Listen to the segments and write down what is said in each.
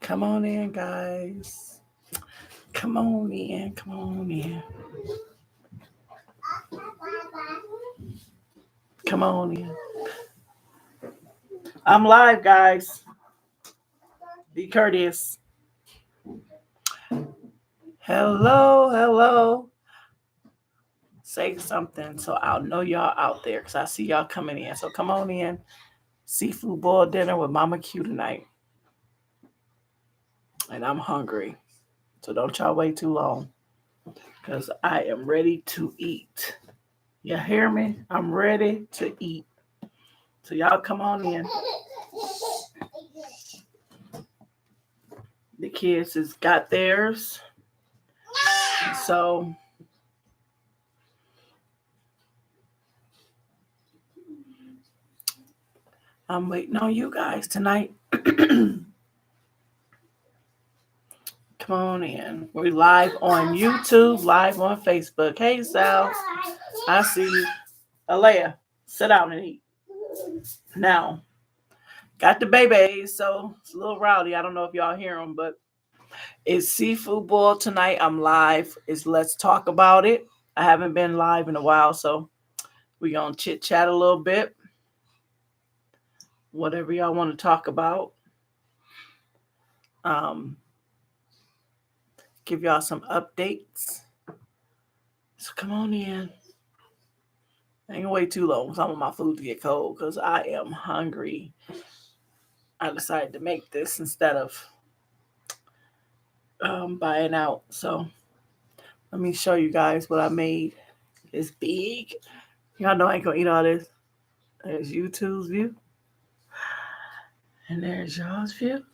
Come on in, guys. Come on in. Come on in. Come on in. I'm live, guys. Be courteous. Hello, hello. Say something so I'll know y'all out there because I see y'all coming in. So come on in. Seafood boiled dinner with MamaQ tonight. And I'm hungry. So don't y'all wait too long because I am ready to eat. You hear me? I'm ready to eat. So y'all come on in. The kids has got theirs. So I'm waiting on you guys tonight. Come on in. We're live on YouTube, live on Facebook. Hey, Sal. I see you. Alea, sit down and eat. Now, got the babies, so it's a little rowdy. I don't know if y'all hear them, but it's seafood boil tonight. I'm live. It's Let's Talk About It. I haven't been live in a while, so we're going to chit-chat a little bit. Whatever y'all want to talk about. Give y'all some updates. So come on in. I ain't gonna wait too long because I want my food to get cold because I am hungry. I decided to make this instead of buying out. So let me show you guys what I made. It's big. Y'all know I ain't gonna eat all this. There's YouTube's view. And there's y'all's view.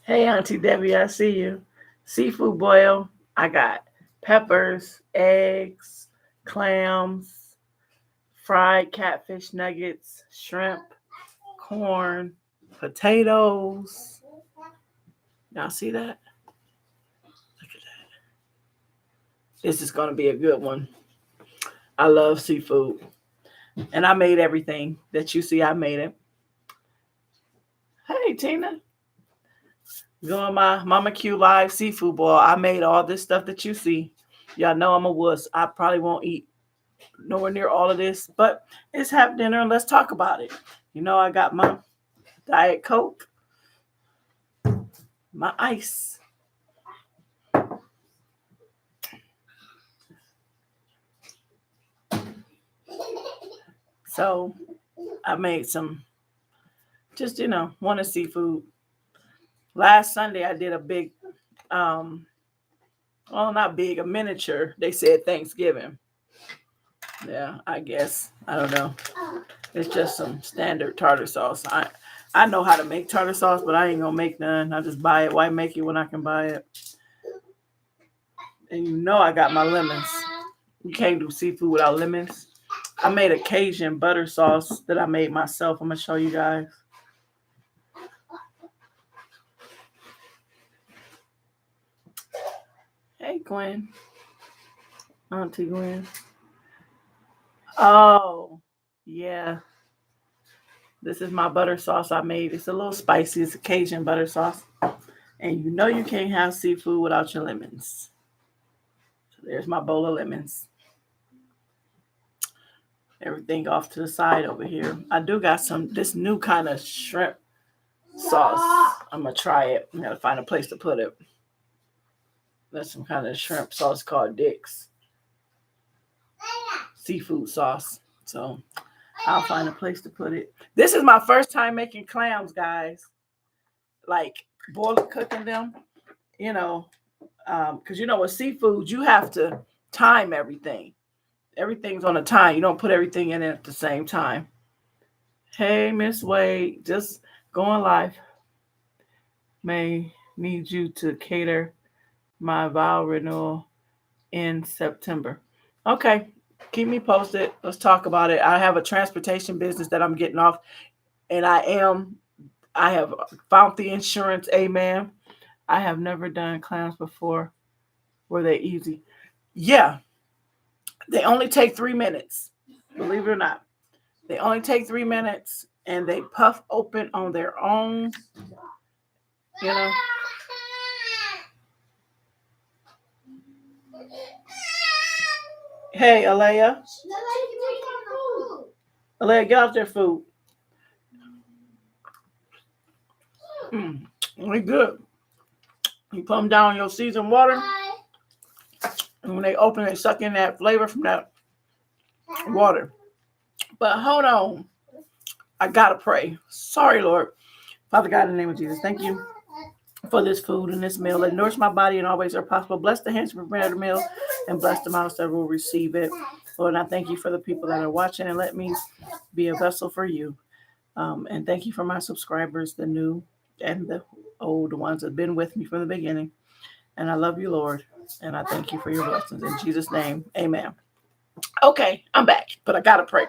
Hey, Auntie Debbie, I see you. Seafood boil. I got peppers, eggs, clams, fried catfish nuggets, shrimp, corn, potatoes. Y'all see that? Look at that. This is going to be a good one. I love seafood. And I made everything that you see. I made it. Hey, Tina. Doing my MamaQ live seafood boil. I made all this stuff that you see. Y'all know I'm a wuss. I probably won't eat nowhere near all of this, but it's have dinner and let's talk about it. You know, I got my Diet Coke, my ice. So I made some, just, one of seafood. Last Sunday, I did a big, not big, a miniature. They said Thanksgiving. Yeah, I guess. I don't know. It's just some standard tartar sauce. I know how to make tartar sauce, but I ain't going to make none. I just buy it. Why make it when I can buy it? And you know I got my lemons. You can't do seafood without lemons. I made a Cajun butter sauce that I made myself. I'm going to show you guys. Hey, Gwen. Auntie Gwen. Oh, yeah. This is my butter sauce I made. It's a little spicy. It's a Cajun butter sauce. And you know you can't have seafood without your lemons. So there's my bowl of lemons. Everything off to the side over here. I do got this new kind of shrimp sauce. I'm going to try it. I'm going to find a place to put it. That's some kind of shrimp sauce called Dick's. Seafood sauce. So I'll find a place to put it. This is my first time making clams, guys. Like cooking them, because with seafood, you have to time everything. Everything's on a time. You don't put everything in it at the same time. Hey, Miss Wade, just going live. May need you to cater my vow renewal in September. Okay, keep me posted. Let's talk about it. I have a transportation business that I'm getting off, and I have found the insurance. Amen. I have never done clams before. Were they easy? Yeah, they only take 3 minutes. Believe it or not. They only take 3 minutes and they puff open on their own. You know. Hey, Alea. Alea, get off their food. Really good. You put them down in your seasoned water. And when they open, they suck in that flavor from that water. But hold on. I got to pray. Sorry, Lord. Father God, in the name of Jesus, thank you for this food and this meal. Let it nourish my body in all ways are possible. Bless the hands who prepare the meal and bless the mouths that will receive it. Lord, I thank you for the people that are watching and let me be a vessel for you. And thank you for my subscribers, the new and the old, the ones that have been with me from the beginning. And I love you, Lord. And I thank you for your blessings. In Jesus' name, amen. Okay, I'm back, but I got to pray.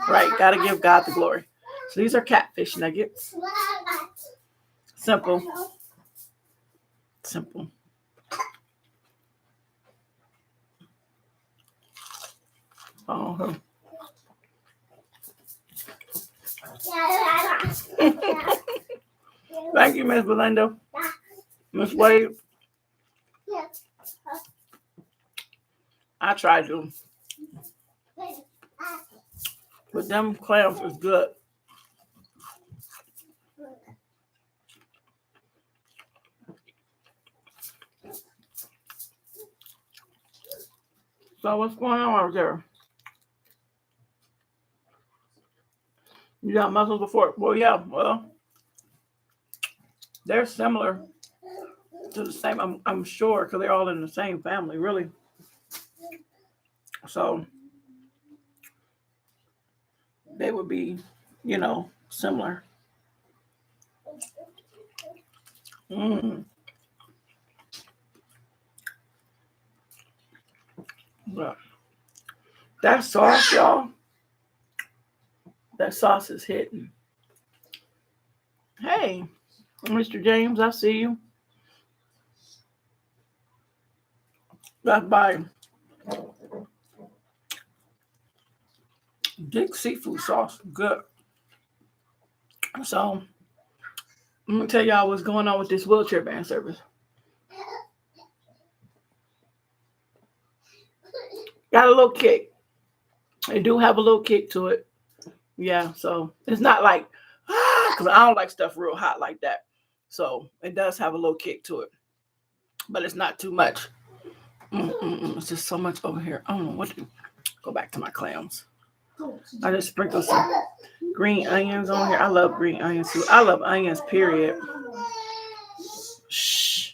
Right, got to give God the glory. So these are catfish nuggets. Simple. Simple. Oh. Thank you, Miss Belinda. Miss Wade. I tried to. But them clams is good. So what's going on over there? You got mussels before? Well, yeah. Well, they're similar to the same. I'm sure because they're all in the same family, really. So they would be, similar. But that sauce, y'all. That sauce is hitting. Hey, Mr. James, I see you. That's by Dick Seafood Sauce. Good. So, I'm going to tell y'all what's going on with this wheelchair band service. Got a little kick. They do have a little kick to it. Yeah, so it's not like, because I don't like stuff real hot like that. So, it does have a little kick to it. But it's not too much. It's just so much over here. I don't know what to do. Go back to my clams. I just sprinkled some green onions on here. I love green onions too. I love onions, period. Shh.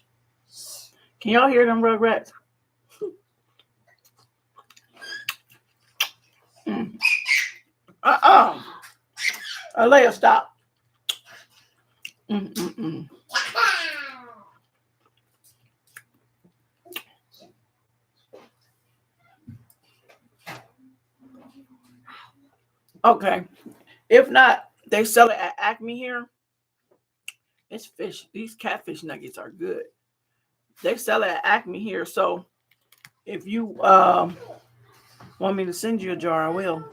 Can y'all hear them rugrats? Alea, stop. Okay. If not, they sell it at Acme here. It's fish. These catfish nuggets are good. They sell it at Acme here. So if you want me to send you a jar, I will.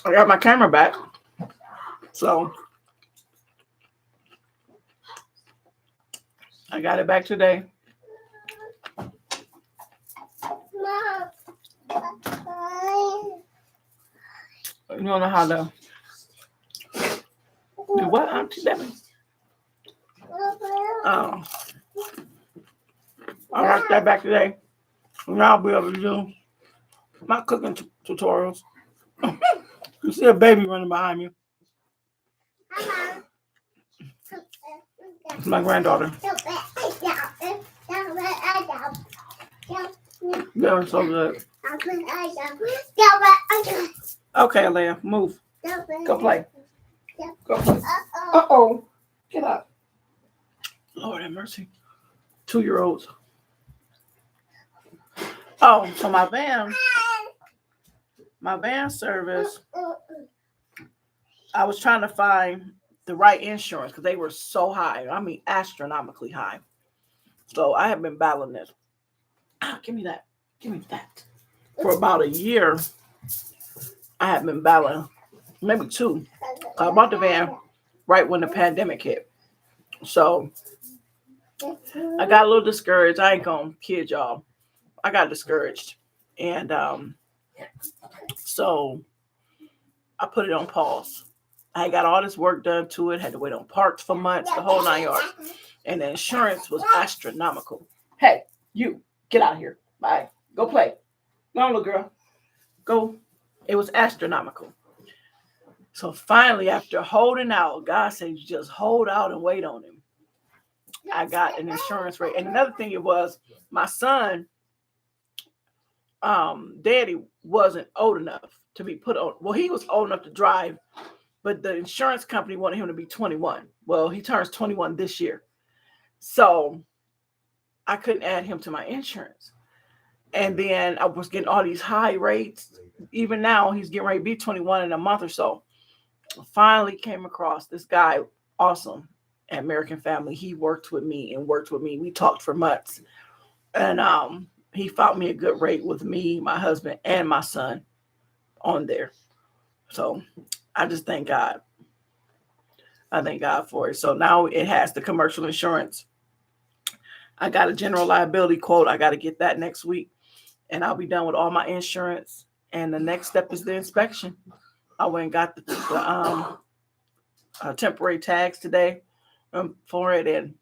I got my camera back. So I got it back today. You don't know how to do what, Auntie Debbie? Oh. I got that back today. Now I'll be able to do my cooking tutorials. You see a baby running behind me. It's my granddaughter. They're so good. Okay, Alea, move. Go play. Go play. Uh-oh. Get up. Lord have mercy. 2-year-olds. Oh, so my van service, I was trying to find the right insurance because they were so high. I mean, astronomically high. So I have been battling this. Give me that. Give me that. For about a year, I have been battling, maybe 2. I bought the van right when the pandemic hit. So I got a little discouraged. I ain't gonna kid y'all. I got discouraged. And so I put it on pause. I got all this work done to it, had to wait on parts for months, the whole 9 yards. And the insurance was astronomical. Hey, you, get out of here. Bye. Go play. Go on, little girl. Go. It was astronomical. So finally, after holding out, God said, you just hold out and wait on him. I got an insurance rate. And another thing it was, my son, daddy wasn't old enough to be put on. Well, he was old enough to drive, but the insurance company wanted him to be 21. Well, he turns 21 this year. So I couldn't add him to my insurance. And then I was getting all these high rates. Even now, he's getting ready to be 21 in a month or so. Finally came across this guy, awesome, at American Family. He worked with me. We talked for months. And he found me a good rate with me, my husband, and my son on there. So I just thank God. I thank God for it. So now it has the commercial insurance. I got a general liability quote. I got to get that next week. And I'll be done with all my insurance. And the next step is the inspection. I went and got the temporary tags today for it. And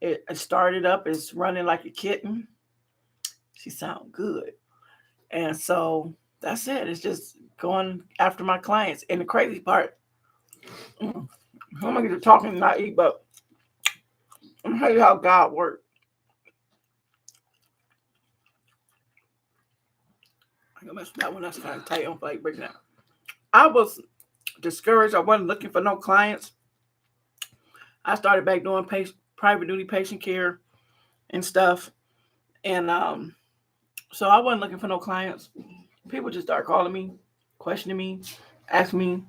it started up. It's running like a kitten. She sounds good. And so that's it. It's just going after my clients. And the crazy part, I'm going to get to talking and not eat, but I'm going to tell you how God works. I'm going to mess with that one. That's kind of tight. I don't feel like breaking that. I was discouraged. I wasn't looking for no clients. I started back doing private duty patient care and stuff. And so I wasn't looking for no clients. People just started calling me, questioning me, asking me,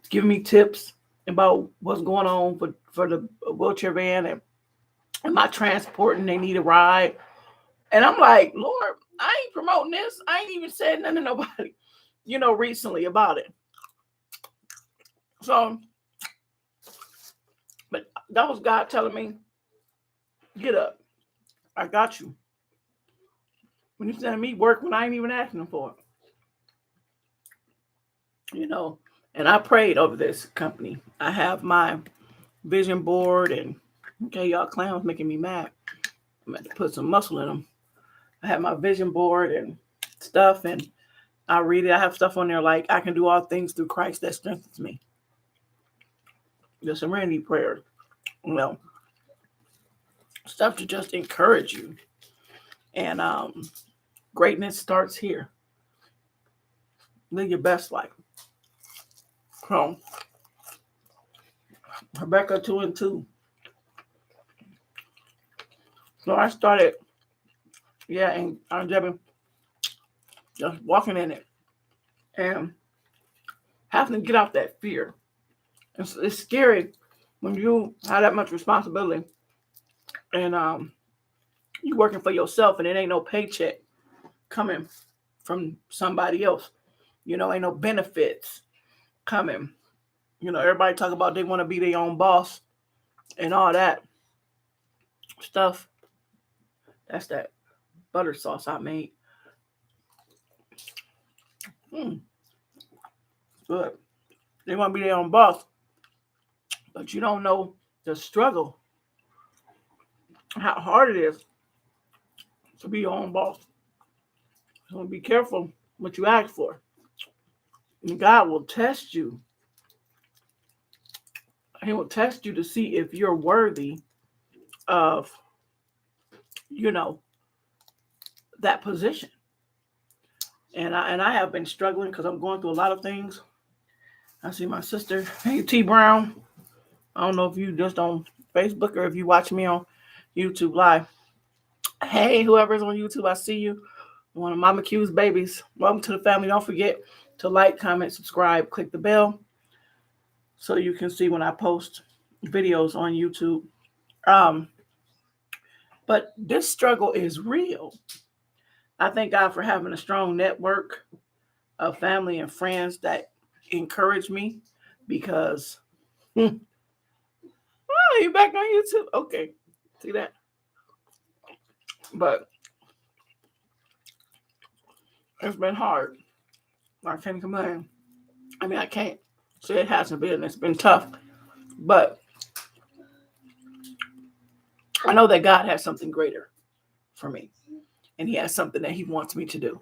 giving me tips about what's going on for the wheelchair van and my transport, and they need a ride. And I'm like, Lord, I ain't promoting this. I ain't even said nothing to nobody, recently about it. So, but that was God telling me, get up. I got you. When you sending me work when I ain't even asking them for it. And I prayed over this company. I have my vision board, and okay, y'all, clowns making me mad. I'm going to put some muscle in them. I have my vision board and stuff, and I read it. I have stuff on there like, I can do all things through Christ that strengthens me. The serenity prayer, stuff to just encourage you. And greatness starts here. Live your best life. So, Rebecca 2 and 2. So I started, and Debbie, just walking in it and having to get out that fear. It's scary when you have that much responsibility and you're working for yourself and it ain't no paycheck coming from somebody else. Ain't no benefits coming. Everybody talk about they want to be their own boss and all that stuff. That's that butter sauce I made. Good. They want to be their own boss, but you don't know the struggle, how hard it is to be your own boss. So be careful what you ask for. And God will test you. He will test you to see if you're worthy of, that position. And I have been struggling because I'm going through a lot of things. I see my sister. Hey, T Brown. I don't know if you just on Facebook or if you watch me on YouTube Live. Hey, whoever's on YouTube, I see you. One of MamaQ's babies. Welcome to the family. Don't forget to like, comment, subscribe, click the bell so you can see when I post videos on YouTube. But this struggle is real. I thank God for having a strong network of family and friends that encourage me because oh, you back on YouTube? Okay. See that? But it's been hard. I can't complain. I mean, I can't say it hasn't been. It's been tough. But I know that God has something greater for me. And he has something that he wants me to do.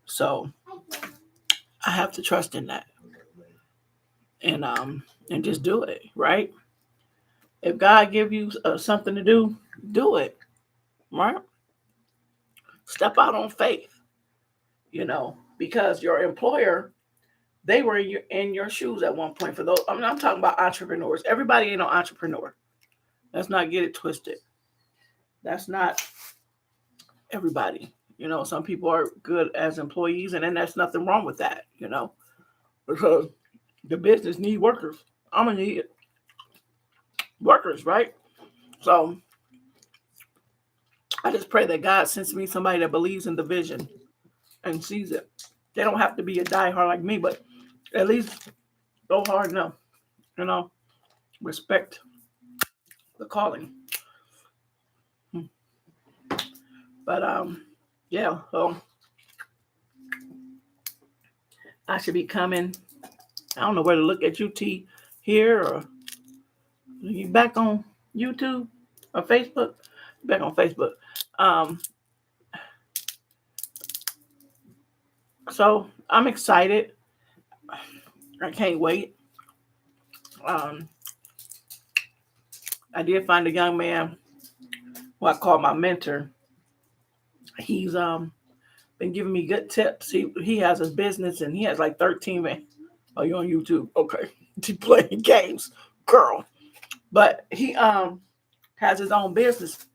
So I have to trust in that. And just do it, right? If God give you something to do it, right? Step out on faith, because your employer, they were in your shoes at one point. For those, I'm talking about entrepreneurs. Everybody ain't an entrepreneur. Let's not get it twisted. That's not everybody. Some people are good as employees, and then there's nothing wrong with that, because the business need workers. I'm gonna need workers, right? So I just pray that God sends me somebody that believes in the vision and sees it. They don't have to be a diehard like me, but at least go hard enough, respect the calling. But yeah, so I should be coming. I don't know where to look at UT here or you back on YouTube or Facebook. Back on Facebook. So I'm excited. I can't wait. I did find a young man who I call my mentor. He's been giving me good tips. He has his business and he has like 13 men. Oh, you on YouTube? Okay. He playing games, girl. But he has his own business.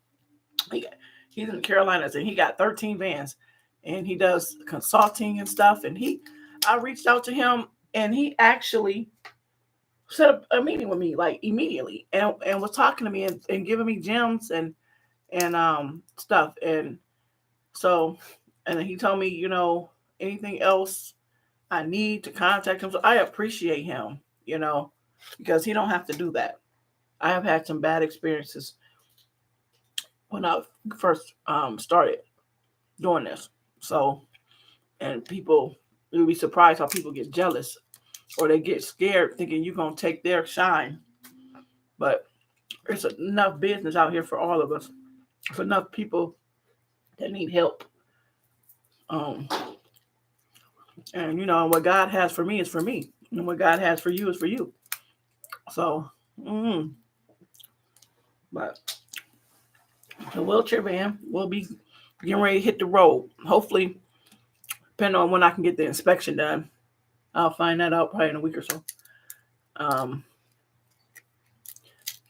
He's in the Carolinas and he got 13 vans and he does consulting and stuff. And I reached out to him and he actually set up a meeting with me like immediately and was talking to me and giving me gems and stuff. And so, and then he told me, anything else I need to contact him. So I appreciate him, because he don't have to do that. I have had some bad experiences when I first started doing this. So, and people, you'll be surprised how people get jealous or they get scared thinking you're going to take their shine. But there's enough business out here for all of us. For enough people that need help. And what God has for me is for me. And what God has for you is for you. So, but the wheelchair van will be getting ready to hit the road. Hopefully, depending on when I can get the inspection done. I'll find that out probably in a week or so. And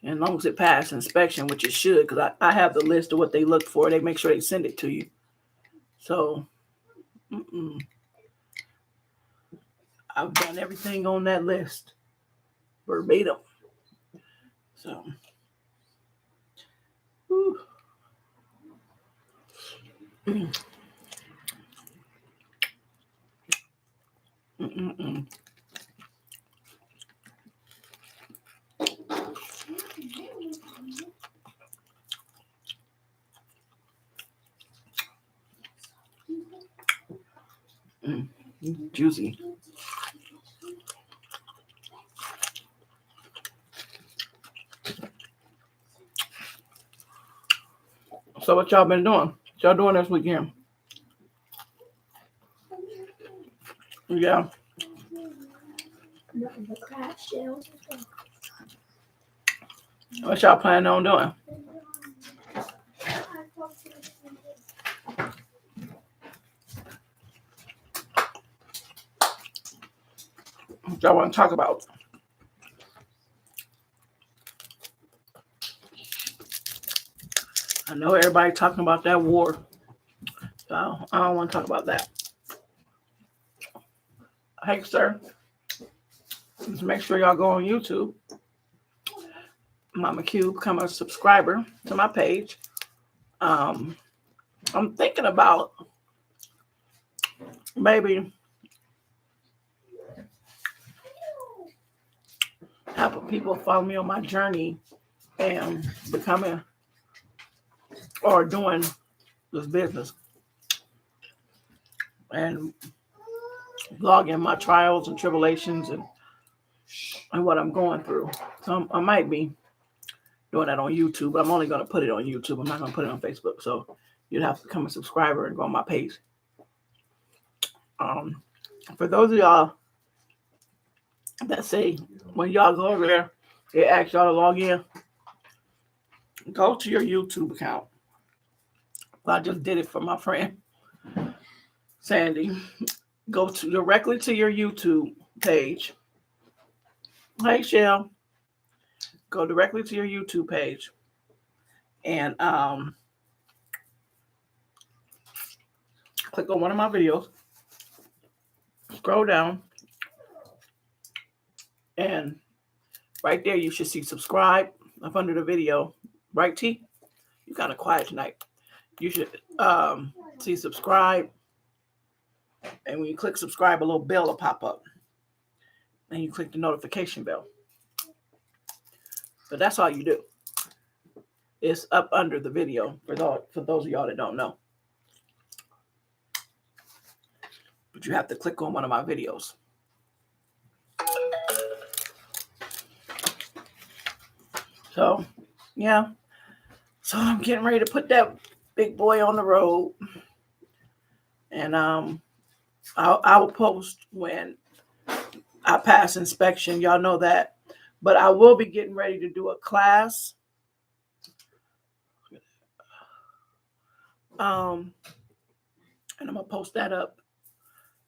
as long as it passes inspection, which it should, because I have the list of what they look for. They make sure they send it to you. So, I've done everything on that list verbatim. So, whew. Juicy. So what y'all been doing? What y'all doing this weekend? Yeah. What y'all planning on doing? y'all want to talk about? I know everybody talking about that war. So I don't want to talk about that. Hey, sir. Just make sure y'all go on YouTube. MamaQ, become a subscriber to my page. I'm thinking about maybe helping people follow me on my journey and becoming or doing this business and vlogging my trials and tribulations and what I'm going through. So I might be doing that on YouTube, but I'm only going to put it on YouTube. I'm not going to put it on Facebook. So you'd have to become a subscriber and go on my page. For those of y'all that say when y'all go over there, they ask y'all to log in, go to your YouTube account. I just did it for my friend Sandy. Go directly to your YouTube page. Hey, Shell. Go directly to your YouTube page and click on one of my videos. Scroll down, and right there you should see subscribe up under the video. Right, T? You're kind of quiet tonight. You should see subscribe, and when you click subscribe, a little bell will pop up, and you click the notification bell. But that's all you do. It's up under the video for those of y'all that don't know. But you have to click on one of my videos. So, yeah. So I'm getting ready to put that big boy on the road. And I will post when I pass inspection. Y'all know that. But I will be getting ready to do a class. And I'm going to post that up.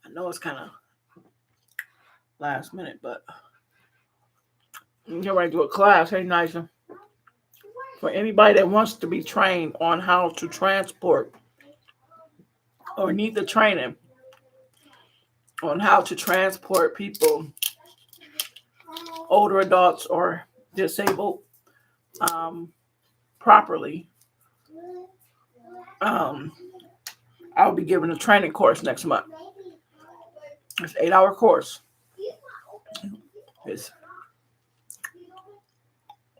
I know it's kind of last minute, but I'm getting ready to do a class. Hey, Nigel. For anybody that wants to be trained on how to transport or need the training on how to transport people, older adults or disabled, properly, I'll be giving a training course next month. It's an 8-hour course. It's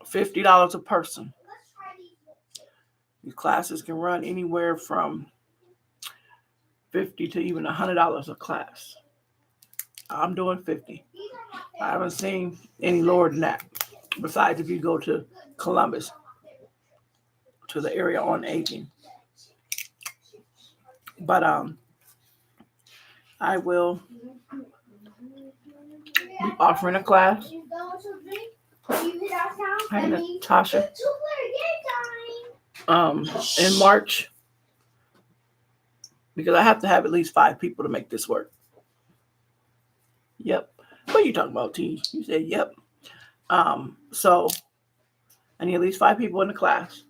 $50 a person. These classes can run anywhere from $50 to even $100 a class. I'm doing $50. I haven't seen any lower than that. Besides, if you go to Columbus, to the area on aging. But I will be offering a class. Hi, Natasha. In March, because I have to have at least 5 people to make this work. Yep. What are you talking about, T? You said yep. So I need at least 5 people in the class.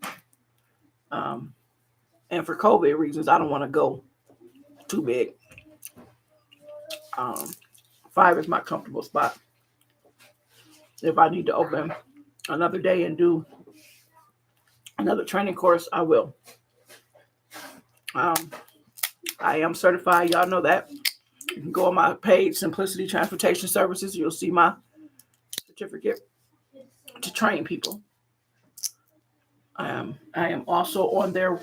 And for COVID reasons, I don't want to go too big. 5 is my comfortable spot. If I need to open another day and do another training course, I will. I am certified. Y'all know that. You can go on my page, Simplicity Transportation Services. You'll see my certificate to train people. I am also on their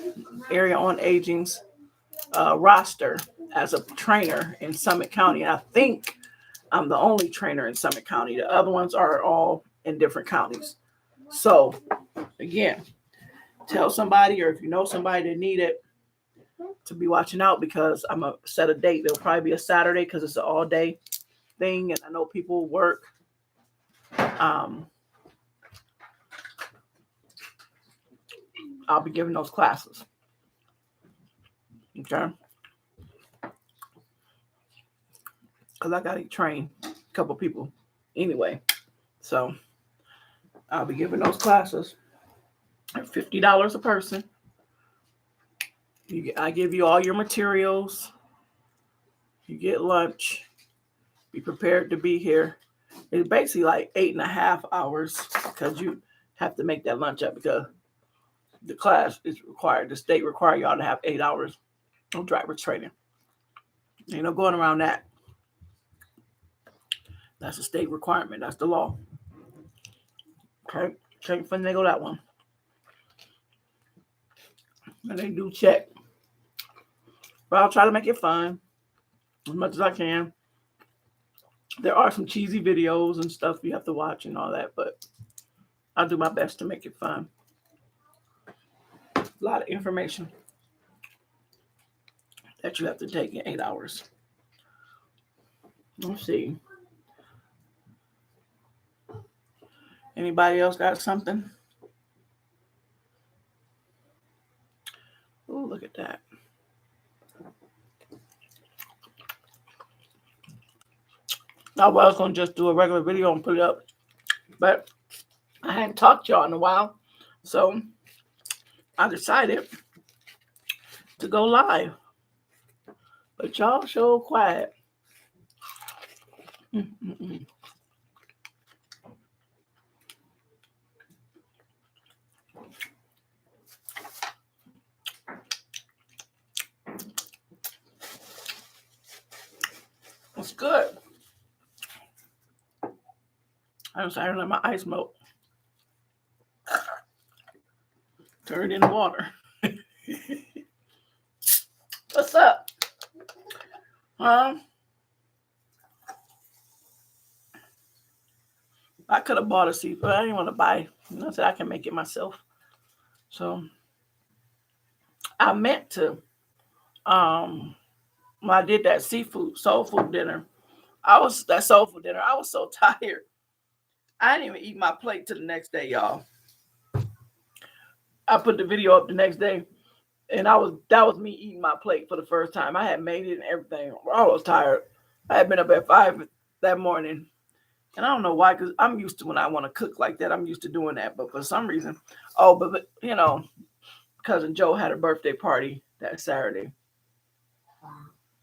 area on aging's roster as a trainer in Summit County. And I think I'm the only trainer in Summit County. The other ones are all in different counties. So, again, tell somebody, or if you know somebody that need it, to be watching out, because I'm going to set a date. It'll probably be a Saturday because it's an all-day thing, and I know people work. I'll be giving those classes. Okay? Because I got to train couple people anyway. So I'll be giving those classes at $50 a person. I give you all your materials. You get lunch. Be prepared to be here. It's basically like 8.5 hours because you have to make that lunch up because the class is required. The state require y'all to have 8 hours of driver's training. Ain't no going around that. That's a state requirement. That's the law. Okay, can't finagle that one. And they do check. But I'll try to make it fun as much as I can. There are some cheesy videos and stuff you have to watch and all that, but I'll do my best to make it fun. A lot of information that you have to take in 8 hours. Let's see. Anybody else got something? Oh, look at that. I was going to just do a regular video and put it up, but I hadn't talked to y'all in a while, so I decided to go live. But y'all so quiet. It's good. I was trying to let my ice melt. Turn it in water. What's up? I could have bought a seafood, but I didn't want to buy. I said I can make it myself. So I meant to. When I did that soul food dinner, I was so tired. I didn't even eat my plate till the next day, y'all. I put the video up the next day, and that was me eating my plate for the first time. I had made it and everything. I was tired. I had been up at 5 that morning, and I don't know why, because I'm used to when I want to cook like that. I'm used to doing that, but for some reason, but cousin Joe had a birthday party that Saturday,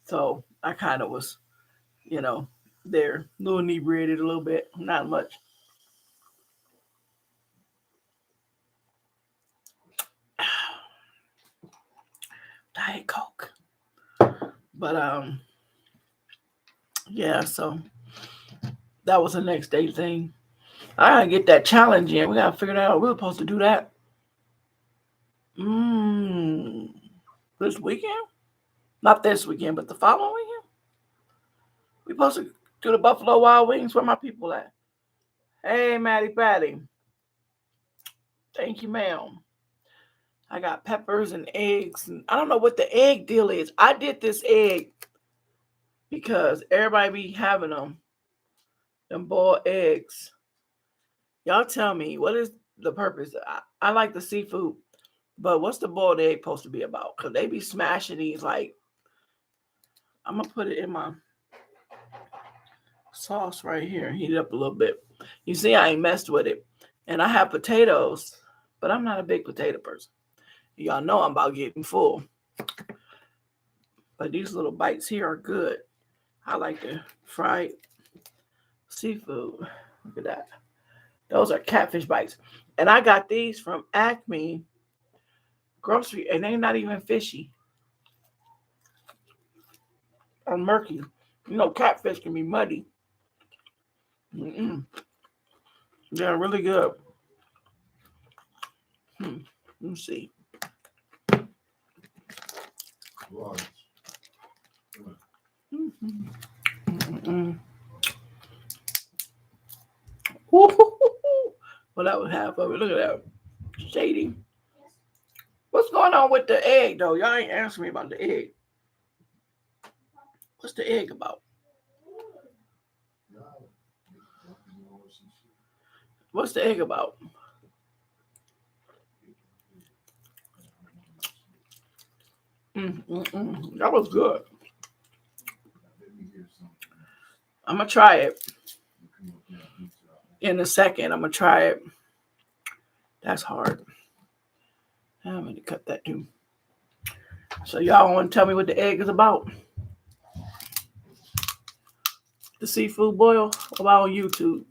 so I kind of was, there, a little inebriated a little bit, not much. Diet Coke. But yeah, so that was the next day thing. I gotta get that challenge in. We gotta figure that out. We were supposed to do that this weekend. Not this weekend, but the following weekend. We supposed to do the Buffalo Wild Wings. Where my people at? Hey, Maddie Patty. Thank you, ma'am. I got peppers and eggs. And I don't know what the egg deal is. I did this egg because everybody be having them boiled eggs. Y'all tell me, what is the purpose? I like the seafood, but what's the boiled egg supposed to be about? Because they be smashing these like, I'm going to put it in my sauce right here. Heat it up a little bit. You see, I ain't messed with it. And I have potatoes, but I'm not a big potato person. Y'all know I'm about getting full. But these little bites here are good. I like the fried seafood. Look at that. Those are Catfish Bites. And I got these from Acme Grocery, and they're not even fishy or murky. Catfish can be muddy. They're really good. Let me see. Well, that was half of it. Look at that. Shady. What's going on with the egg, though? Y'all ain't answering me about the egg. What's the egg about? What's the egg about? That was good. I'm going to try it. in a second. I'm going to try it. That's hard. I'm going to cut that too. So y'all want to tell me what the egg is about? The seafood boil about on YouTube.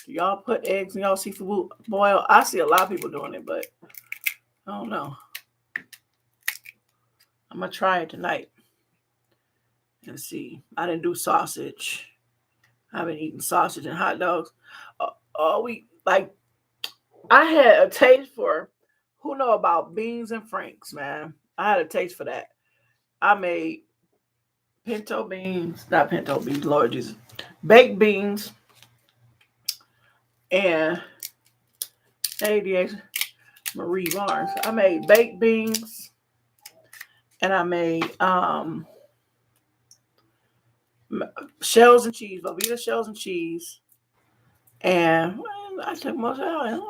Do y'all put eggs in y'all seafood boil? I see a lot of people doing it, but I don't know. I'm going to try it tonight and see. I didn't do sausage. I've been eating sausage and hot dogs all week. Like, I had a taste for, who know about beans and franks, man? I had a taste for that. I made pinto beans, not pinto beans, Lord Jesus, baked beans, and ADH Marie Barnes. I made baked beans, and I made shells and cheese, Velveeta shells and cheese, and I took most of it.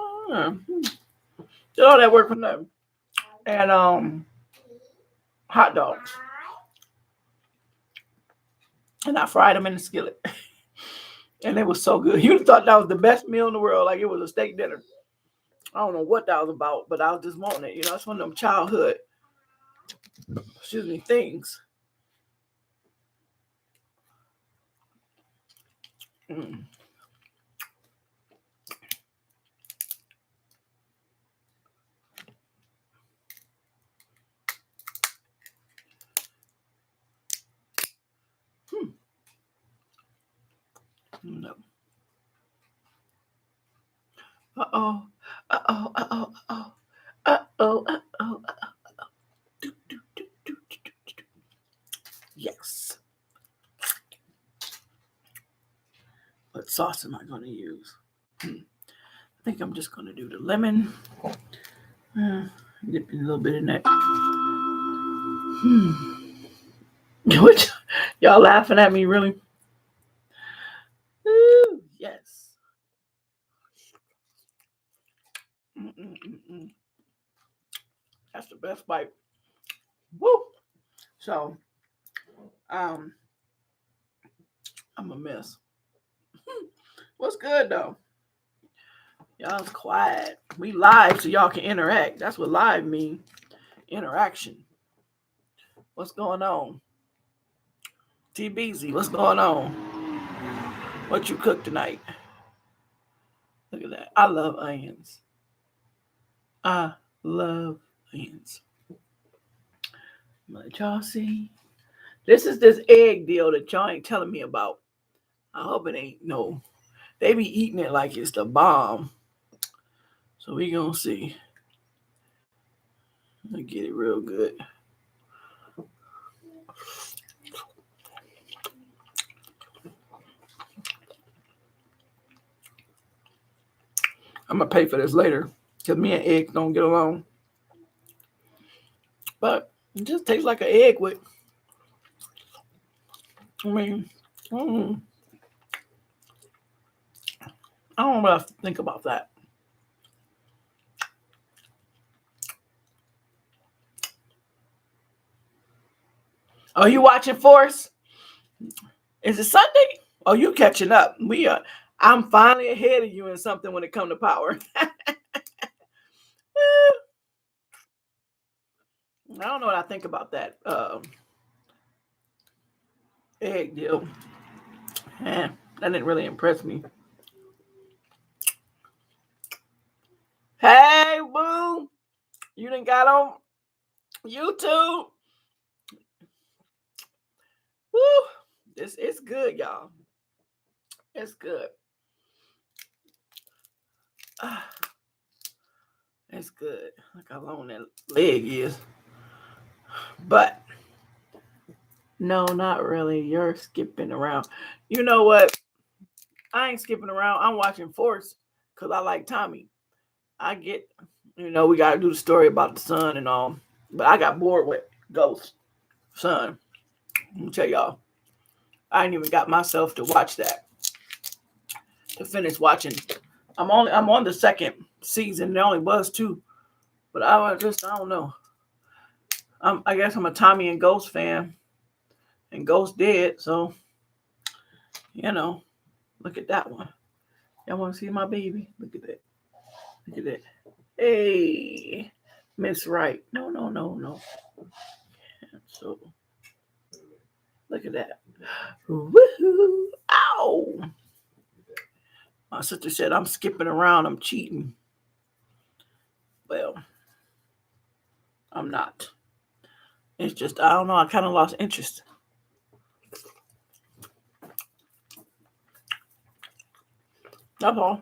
Did all that work for nothing. And hot dogs. And I fried them in the skillet. And it was so good. You'd have thought that was the best meal in the world, like it was a steak dinner. I don't know what that was about, but I was just wanting it. You know, it's one of them childhood, things. Mm. No. Uh-oh. Uh-oh. Uh-oh. Uh-oh. Uh-oh. Uh-oh. Yes. What sauce am I going to use? I think I'm just going to do the lemon. Dip a little bit in that. What? Y'all laughing at me, really? Ooh, yes. That's the best bite. Woo! So, I'm a mess. What's good though? Y'all's quiet. We live so y'all can interact. That's what live mean. Interaction. What's going on? TBZ, what's going on? What you cooked tonight? Look at that. I love onions. I love onions. Let y'all see. This is this egg deal that y'all ain't telling me about. I hope it ain't no. They be eating it like it's the bomb. So we gonna see. I get it real good. I'm gonna pay for this later because me and eggs don't get along. But it just tastes like an egg with. I mean, I don't know what I think about that. Are you watching Force? Is it Sunday? Oh, you catching up? We are. I'm finally ahead of you in something when it comes to power. I don't know what I think about that egg deal. That didn't really impress me. Hey, boo! You done got on YouTube. Woo! It's good, y'all. It's good. It's good. Look how long that leg is. But no, not really. You're skipping around. You know what? I ain't skipping around. I'm watching Force because I like Tommy. I get, we got to do the story about the son and all. But I got bored with Ghost son. Let me tell y'all. I ain't even got myself to watch that. To finish watching. I'm on the second season. There only was 2. But I don't know. I guess I'm a Tommy and Ghost fan. And Ghost dead, so, Look at that one. Y'all want to see my baby? Look at that. Look at that. Hey, Miss Right. No. So look at that. Woohoo! Ow! My sister said I'm skipping around. I'm cheating. Well, I'm not. It's just I don't know. I kind of lost interest. That's all.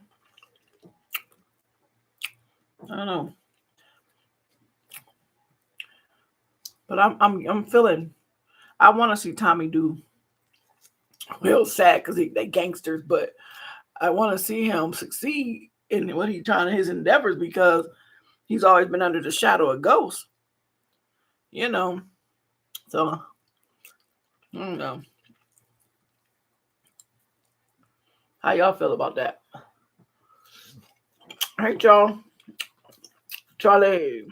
I don't know. But I'm feeling. I want to see Tommy do real sad because they gangsters, but I want to see him succeed in what he's trying his endeavors because he's always been under the shadow of ghosts. You know. So I don't know. How y'all feel about that? All right, y'all. Charlie.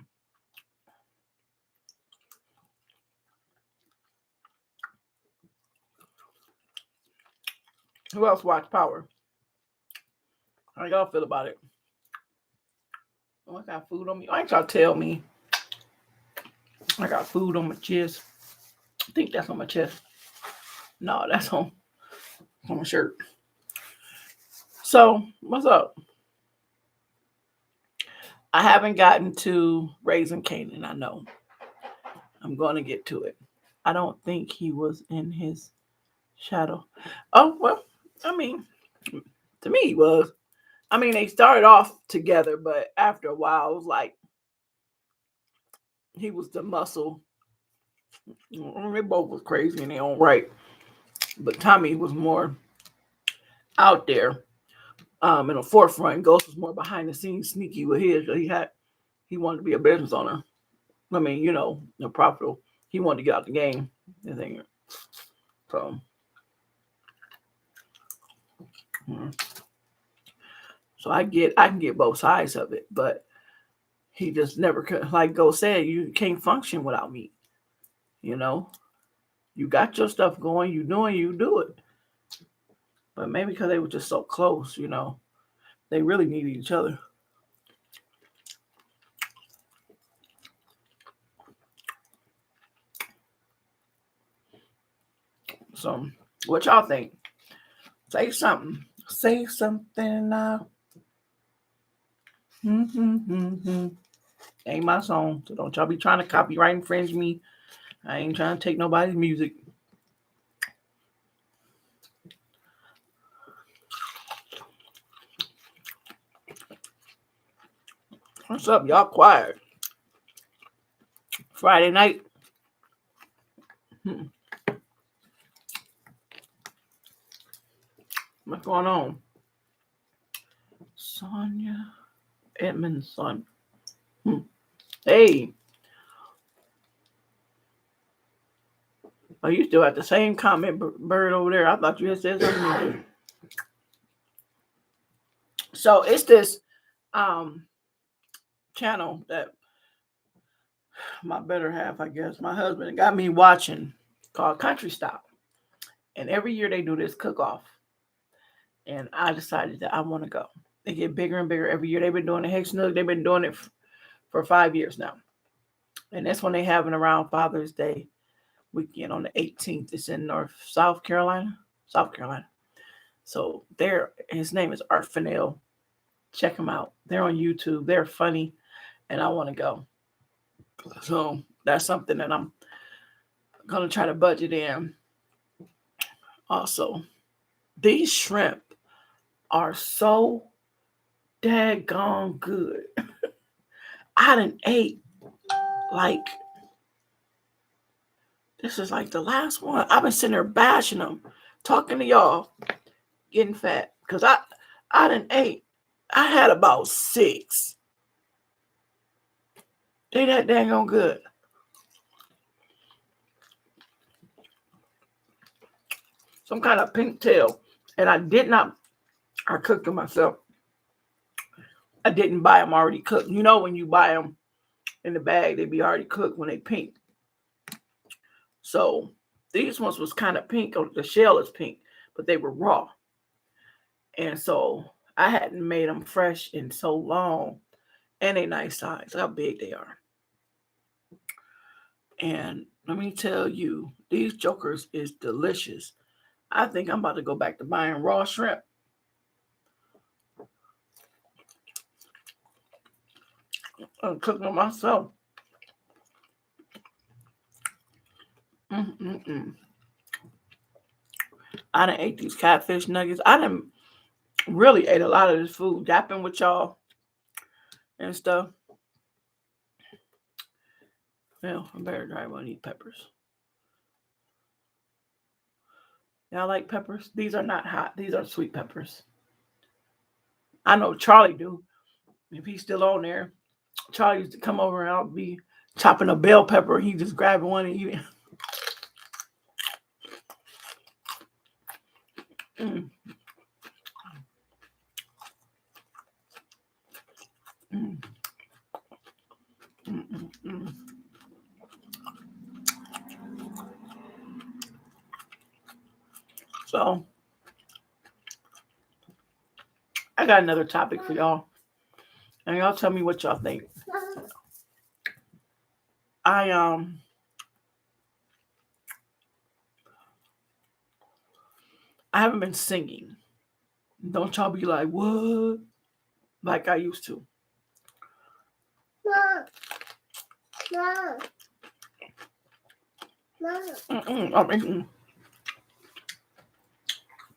Who else watched Power? How y'all feel about it? Oh, I got food on me. Why ain't y'all tell me? I got food on my chest. I think that's on my chest. No, that's on my shirt. So, what's up? I haven't gotten to Raising Canaan. I know. I'm going to get to it. I don't think he was in his shadow. Oh, well, I mean, to me, he was. I mean, they started off together, but after a while, it was like he was the muscle. They both was crazy in their own right. But Tommy was more out there in the forefront. Ghost was more behind the scenes, sneaky with his. He wanted to be a business owner. I mean, profitable. He wanted to get out the game. So, so I can get both sides of it, but he just never could. Like Ghost said, you can't function without me. You got your stuff going. You do it. But maybe because they were just so close, they really needed each other. So, what y'all think? Say something. Say something now. Ain't my song, so don't y'all be trying to copyright infringe me. I ain't trying to take nobody's music. What's up, y'all? Quiet. Friday night. What's going on? Sonia Edmondson. Hey. Oh, you still at the same comment bird over there. I thought you had said something. So it's this channel that my better half, I guess, my husband got me watching called Country Style. And every year they do this cook-off. And I decided that I want to go. They get bigger and bigger every year. They've been doing the Hex Nook. They've been doing it for 5 years now. And that's when they have it around Father's Day weekend on the 18th. It's in South Carolina. So his name is Art Fennell. Check them out. They're on YouTube. They're funny. And I want to go. So that's something that I'm going to try to budget in. Also, these shrimp are so daggone good. I done ate this is like the last one. I've been sitting there bashing them, talking to y'all, getting fat. Because I done ate. I had about 6. They that daggone good. Some kind of pink tail. And I cooked them myself. I didn't buy them already cooked. When you buy them in the bag, they be already cooked when they pink. So these ones was kind of pink. The shell is pink, but they were raw. And so I hadn't made them fresh in so long. And they nice size. Look how big they are. And let me tell you, these jokers is delicious. I think I'm about to go back to buying raw shrimp. And cook them myself. Mm-mm-mm. I done ate these catfish nuggets. I done really ate a lot of this food, yapping with y'all and stuff. Well, I better try one of these peppers. Y'all like peppers? These are not hot. These are sweet peppers. I know Charlie do. If he's still on there, Charlie used to come over and I'll be chopping a bell pepper. He just grabbing one and eating. Mm. Mm. Mm. So I got another topic for y'all, and y'all tell me what y'all think. I I haven't been singing. Don't y'all be like, what? Like I used to.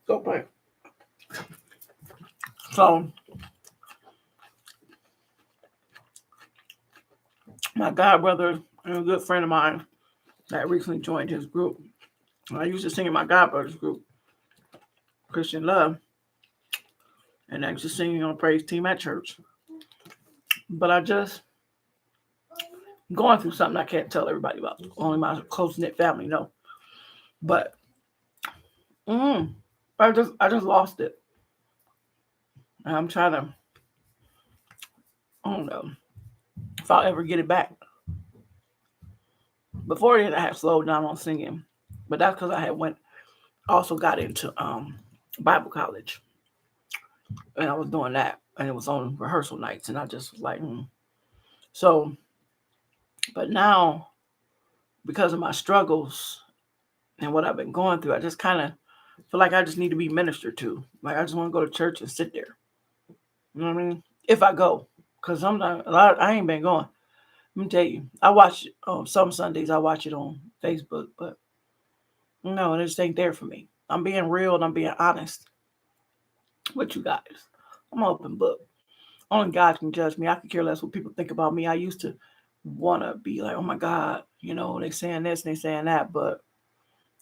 Go play. So my god brother and a good friend of mine that recently joined his group. I used to sing in my god brother's group, Christian Love, and I used to sing on praise team at church. But I just going through something I can't tell everybody about. Only my close knit family know. But I just lost it. And I'm trying to, I don't know if I'll ever get it back. Before then, I had slowed down on singing, but that's because I had also got into Bible college, and I was doing that, and it was on rehearsal nights, and I just was like, so. But now, because of my struggles and what I've been going through, I just kind of feel like I just need to be ministered to. Like I just want to go to church and sit there. You know what I mean? If I go, because sometimes I ain't been going. Let me tell you, I watch some Sundays. I watch it on Facebook, but no, it just ain't there for me. I'm being real and I'm being honest with you guys. I'm an open book. Only God can judge me. I could care less what people think about me. I used to want to be like, oh my God, they saying this and they saying that, but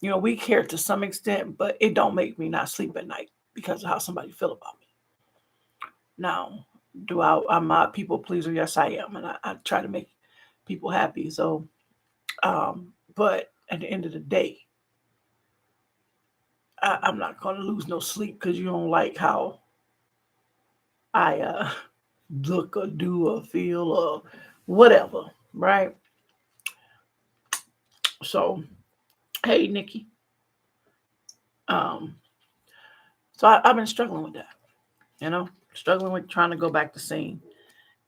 we care to some extent, but it don't make me not sleep at night because of how somebody feel about me. Now, I'm a people pleaser? Yes, I am, and I try to make people happy. So, but at the end of the day, I'm not going to lose no sleep because you don't like how I look or do or feel or whatever, right? So, hey, Nikki. Um, I've been struggling with that, struggling with trying to go back to sing.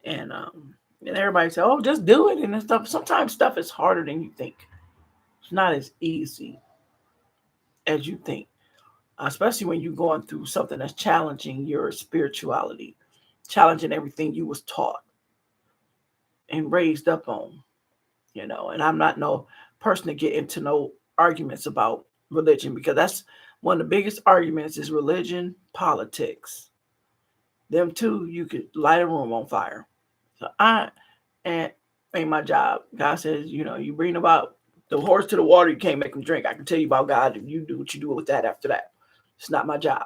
And everybody say, oh, just do it and stuff. Sometimes stuff is harder than you think. It's not as easy as you think, especially when you're going through something that's challenging your spirituality, challenging everything you was taught and raised up on, and I'm not no person to get into no arguments about religion because that's one of the biggest arguments is religion, politics. Them two, you could light a room on fire. So and ain't my job. God says, you bring about the horse to the water, you can't make them drink. I can tell you about God, and you do what you do with that after that. It's not my job.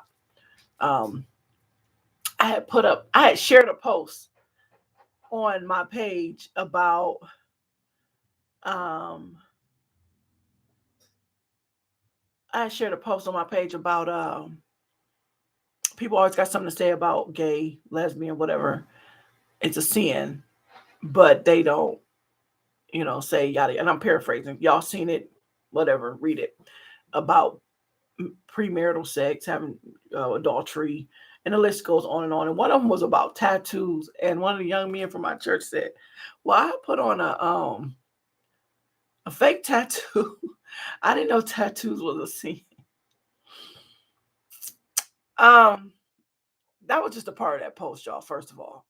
Um, I had shared a post on my page about I shared a post on my page about people always got something to say about gay, lesbian, whatever. It's a sin, but they don't, say yada. And I'm paraphrasing. Y'all seen it, whatever, read it about premarital sex, having adultery, And the list goes on and on. And one of them was about tattoos. And one of the young men from my church said, "Well, I put on a fake tattoo." I didn't know tattoos was a sin. Um, that was just a part of that post, y'all. First of all,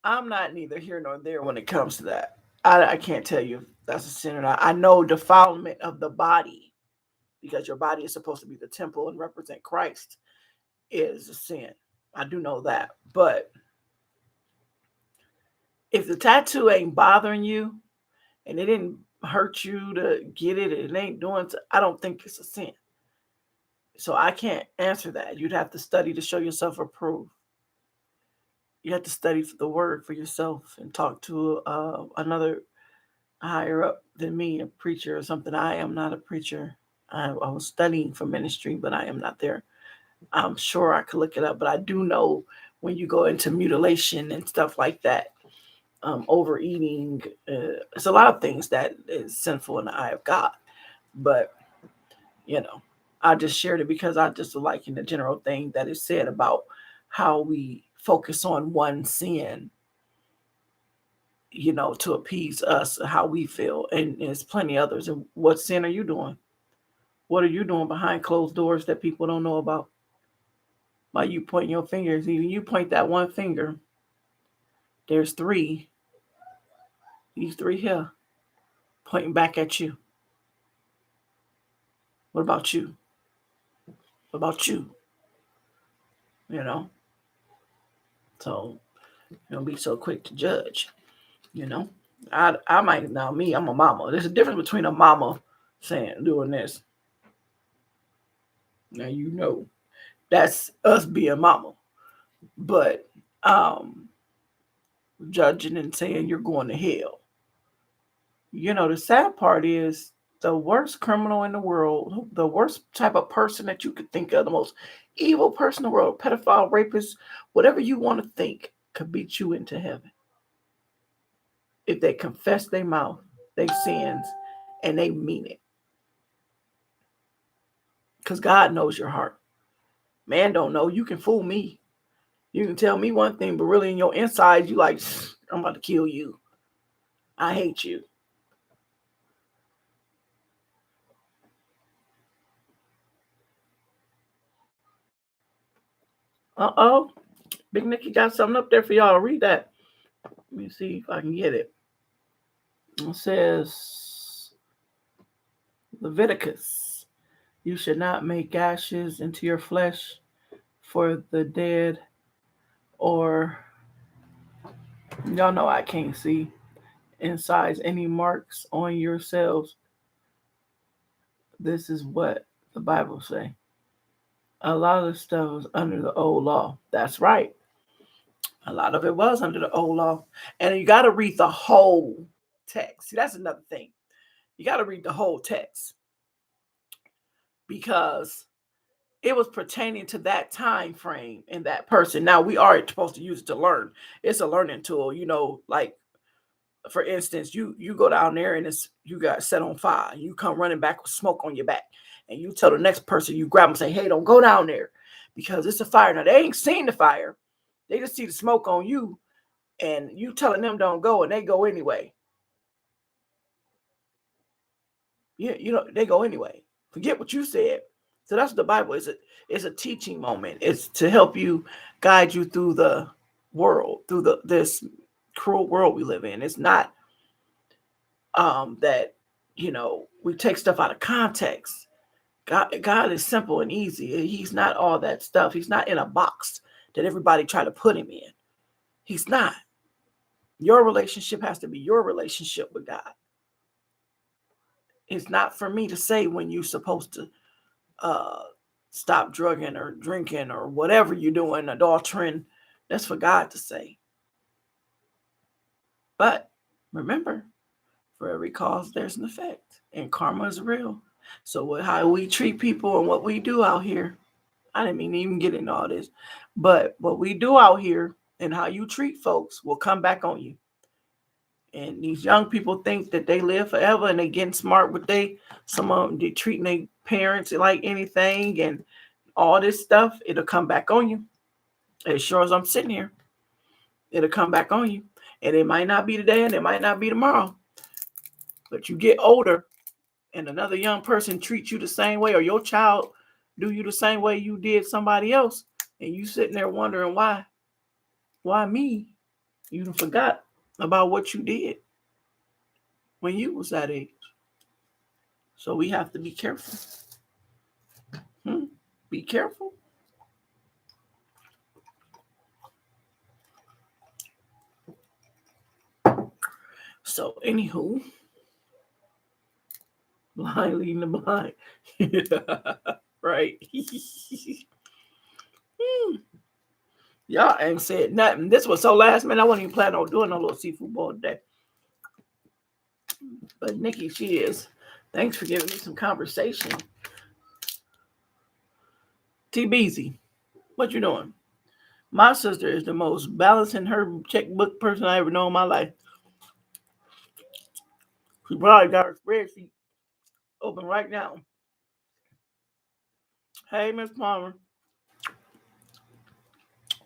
I'm not neither here nor there when it comes to that. I can't tell you if that's a sin or not. I know defilement of the body, because your body is supposed to be the temple and represent Christ, is a sin. I do know that. But if the tattoo ain't bothering you and it didn't hurt you to get it, it ain't doing, I don't think it's a sin. So I can't answer that. You'd have to study to show yourself approved. You have to study for the word for yourself and talk to another higher up than me, a preacher or something. I am not a preacher. I was studying for ministry, but I am not there. I'm sure I could look it up, but I do know when you go into mutilation and stuff like that, overeating, it's a lot of things that is sinful in the eye of God. But, I just shared it because I just like in the general thing that is said about how we focus on one sin, to appease us, how we feel. And there's plenty others. And what sin are you doing? What are you doing behind closed doors that people don't know about? Why you pointing your fingers? Even you point that one finger. There's three. These three here pointing back at you. What about you? What about you? So don't be so quick to judge. I might, now me, I'm a mama. There's a difference between a mama saying doing this. Now that's us being mama. But judging and saying you're going to hell. The sad part is the worst criminal in the world, the worst type of person that you could think of, the most evil person in the world, pedophile, rapist, whatever you want to think, could beat you into heaven if they confess their mouth, their sins, and they mean it. Because God knows your heart. Man don't know. You can fool me. You can tell me one thing, but really in your inside, you like, I'm about to kill you. I hate you. Uh-oh. Big Nicky got something up there for y'all. Read that. Let me see if I can get it. It says, Leviticus, you should not make gashes into your flesh for the dead, or, y'all know I can't see, insides any marks on yourselves. This is what the Bible say. A lot of the stuff was under the old law. That's right. A lot of it was under the old law. And you got to read the whole text. See, that's another thing. You got to read the whole text because it was pertaining to that time frame and that person. Now, we are supposed to use it to learn. It's a learning tool, like, for instance, you go down there and you got set on fire. You come running back with smoke on your back. And you tell the next person, you grab them and say, hey, don't go down there because it's a fire. Now, they ain't seen the fire. They just see the smoke on you. And you telling them don't go, and they go anyway. They go anyway. Forget what you said. So that's what the Bible is. It's a teaching moment. It's to help you, guide you through the world, through this cruel world we live in. It's not that we take stuff out of context. God is simple and easy. He's not all that stuff. He's not in a box that everybody try to put him in. He's not. Your relationship has to be your relationship with God. It's not for me to say when you're supposed to stop drugging or drinking or whatever you're doing, adultering. That's for God to say. But remember, for every cause, there's an effect. And karma is real. So how we treat people and what we do out here, I didn't mean to even get into all this, but what we do out here and how you treat folks will come back on you. And these young people think that they live forever and they getting smart with some of them, they treating their parents like anything and all this stuff, it'll come back on you. As sure as I'm sitting here, it'll come back on you. And it might not be today and it might not be tomorrow. But you get older and another young person treats you the same way, or your child do you the same way you did somebody else, and you sitting there wondering why me? You forgot about what you did when you was that age. So we have to be careful. Be careful. So anywho, blind leading the blind. Right. Y'all ain't said nothing. This was so last minute. I wasn't even planning on doing no little seafood bowl today. But Nikki, she is. Thanks for giving me some conversation. TBZ, what you doing? My sister is the most balanced in her checkbook person I ever know in my life. She probably got her spreadsheet open right now. Hey, Miss Palmer.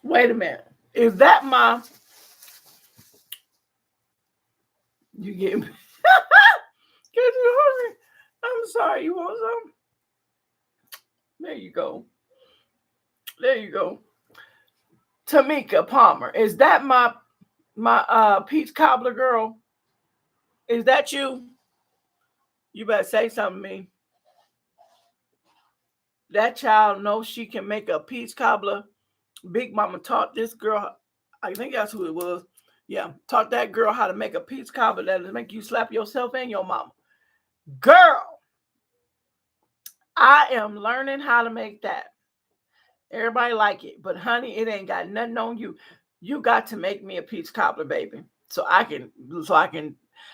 Wait a minute. Is that my... You get me? Get you hungry? I'm sorry. You want some? There you go. There you go. Tamika Palmer. Is that my peach cobbler girl? Is that you? You better say something to me. That child knows she can make a peach cobbler. Big Mama taught this girl, I think that's who it was. Yeah, taught that girl how to make a peach cobbler that'll make you slap yourself and your mama. Girl, I am learning how to make that. Everybody like it, but honey, it ain't got nothing on you. You got to make me a peach cobbler, baby. So I can,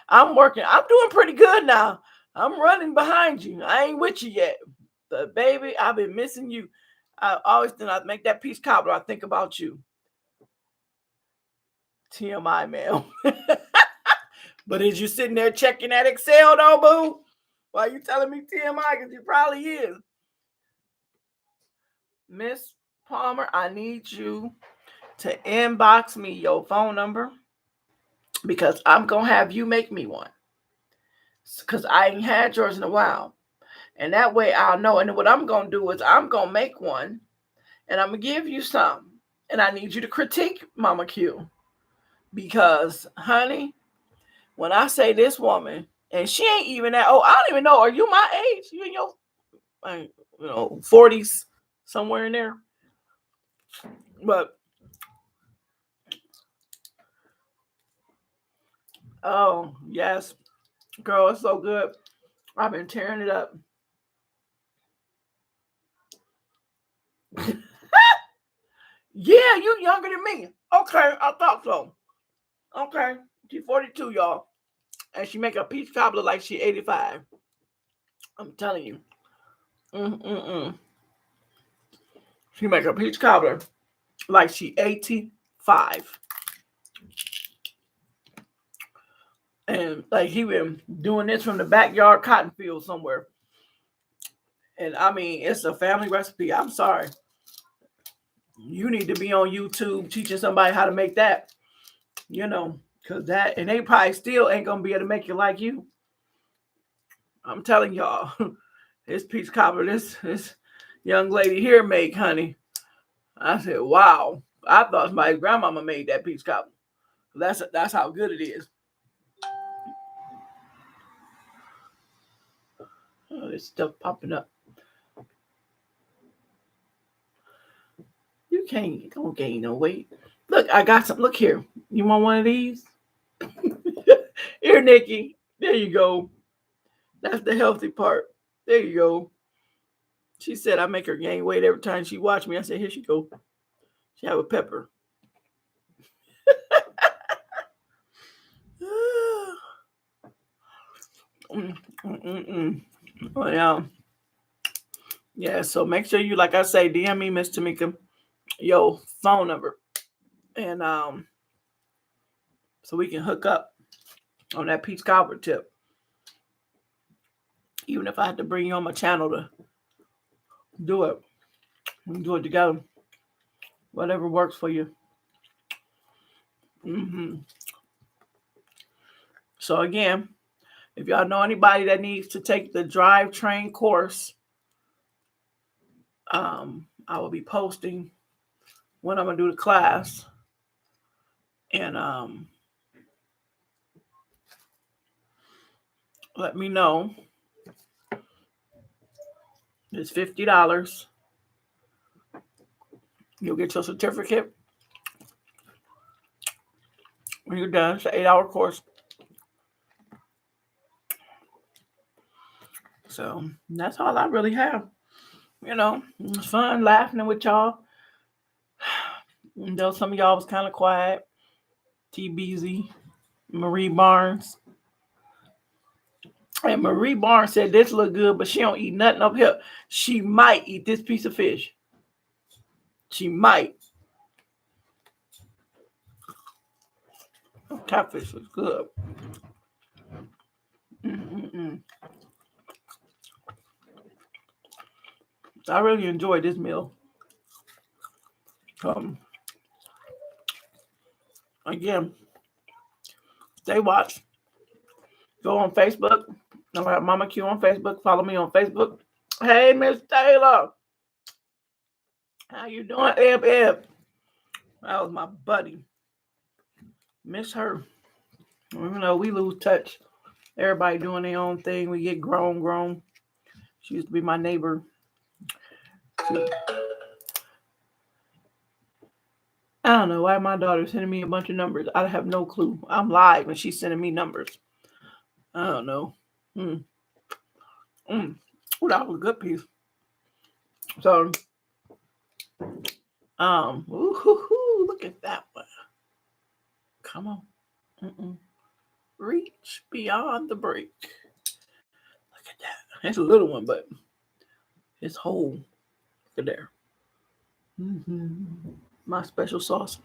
I'm working. I'm doing pretty good now. I'm running behind you. I ain't with you yet. But baby, I've been missing you. I always, when I make that peach cobbler, I think about you. TMI, man. But is you sitting there checking that Excel, though, boo? Why you telling me TMI? Because you probably is. Miss Palmer, I need you to inbox me your phone number, because I'm going to have you make me one. Because I ain't had yours in a while. And that way I'll know. And what I'm going to do is I'm going to make one, and I'm going to give you some. And I need you to critique MamaQ. Because, honey, when I say this woman, and she ain't even that old. I don't even know. Are you my age? You in your 40s, somewhere in there? But, oh, yes. Girl, it's so good. I've been tearing it up. Yeah, you younger than me. Okay, I thought so. Okay, she's 42, y'all. And she make a peach cobbler like she 85. I'm telling you. She make a peach cobbler like she 85. And like he been doing this from the backyard cotton field somewhere. And I mean, it's a family recipe. I'm sorry. You need to be on YouTube teaching somebody how to make that. Because that, and they probably still ain't going to be able to make it like you. I'm telling y'all, this peach cobbler, this young lady here make, honey. I said, wow. I thought my grandmama made that peach cobbler. That's how good it is. Oh, this stuff popping up. You don't gain no weight. Look, I got some. Look here. You want one of these? Here, Nikki. There you go. That's the healthy part. There you go. She said I make her gain weight every time she watch me. I said, here she go. She have a pepper. Oh, yeah. Yeah, so make sure you, like I say, DM me, Miss Tamika, your phone number. And so we can hook up on that peach cobbler tip. Even if I had to bring you on my channel to do it, we can do it together. Whatever works for you. So again, if y'all know anybody that needs to take the drivetrain course, I will be posting when I'm gonna do the class, and let me know. It's $50. You'll get your certificate when you're done. It's an 8-hour course. So that's all I really have. It's fun laughing with y'all. Though some of y'all was kind of quiet. TBZ, Marie Barnes. And Marie Barnes said this look good, but she don't eat nothing up here. She might eat this piece of fish. She might. Catfish was good. I really enjoyed this meal. Again, stay watch. Go on Facebook. I have MamaQ on Facebook. Follow me on Facebook. Hey, Miss Taylor. How you doing, Eb? That was my buddy. Miss her. We lose touch. Everybody doing their own thing. We get grown. She used to be my neighbor. I don't know why my daughter's sending me a bunch of numbers. I have no clue. I'm live and she's sending me numbers. I don't know. Oh, that was a good piece. So, look at that one. Come on. Reach beyond the break. Look at that. It's a little one, but it's whole. Look at there. My special sauce.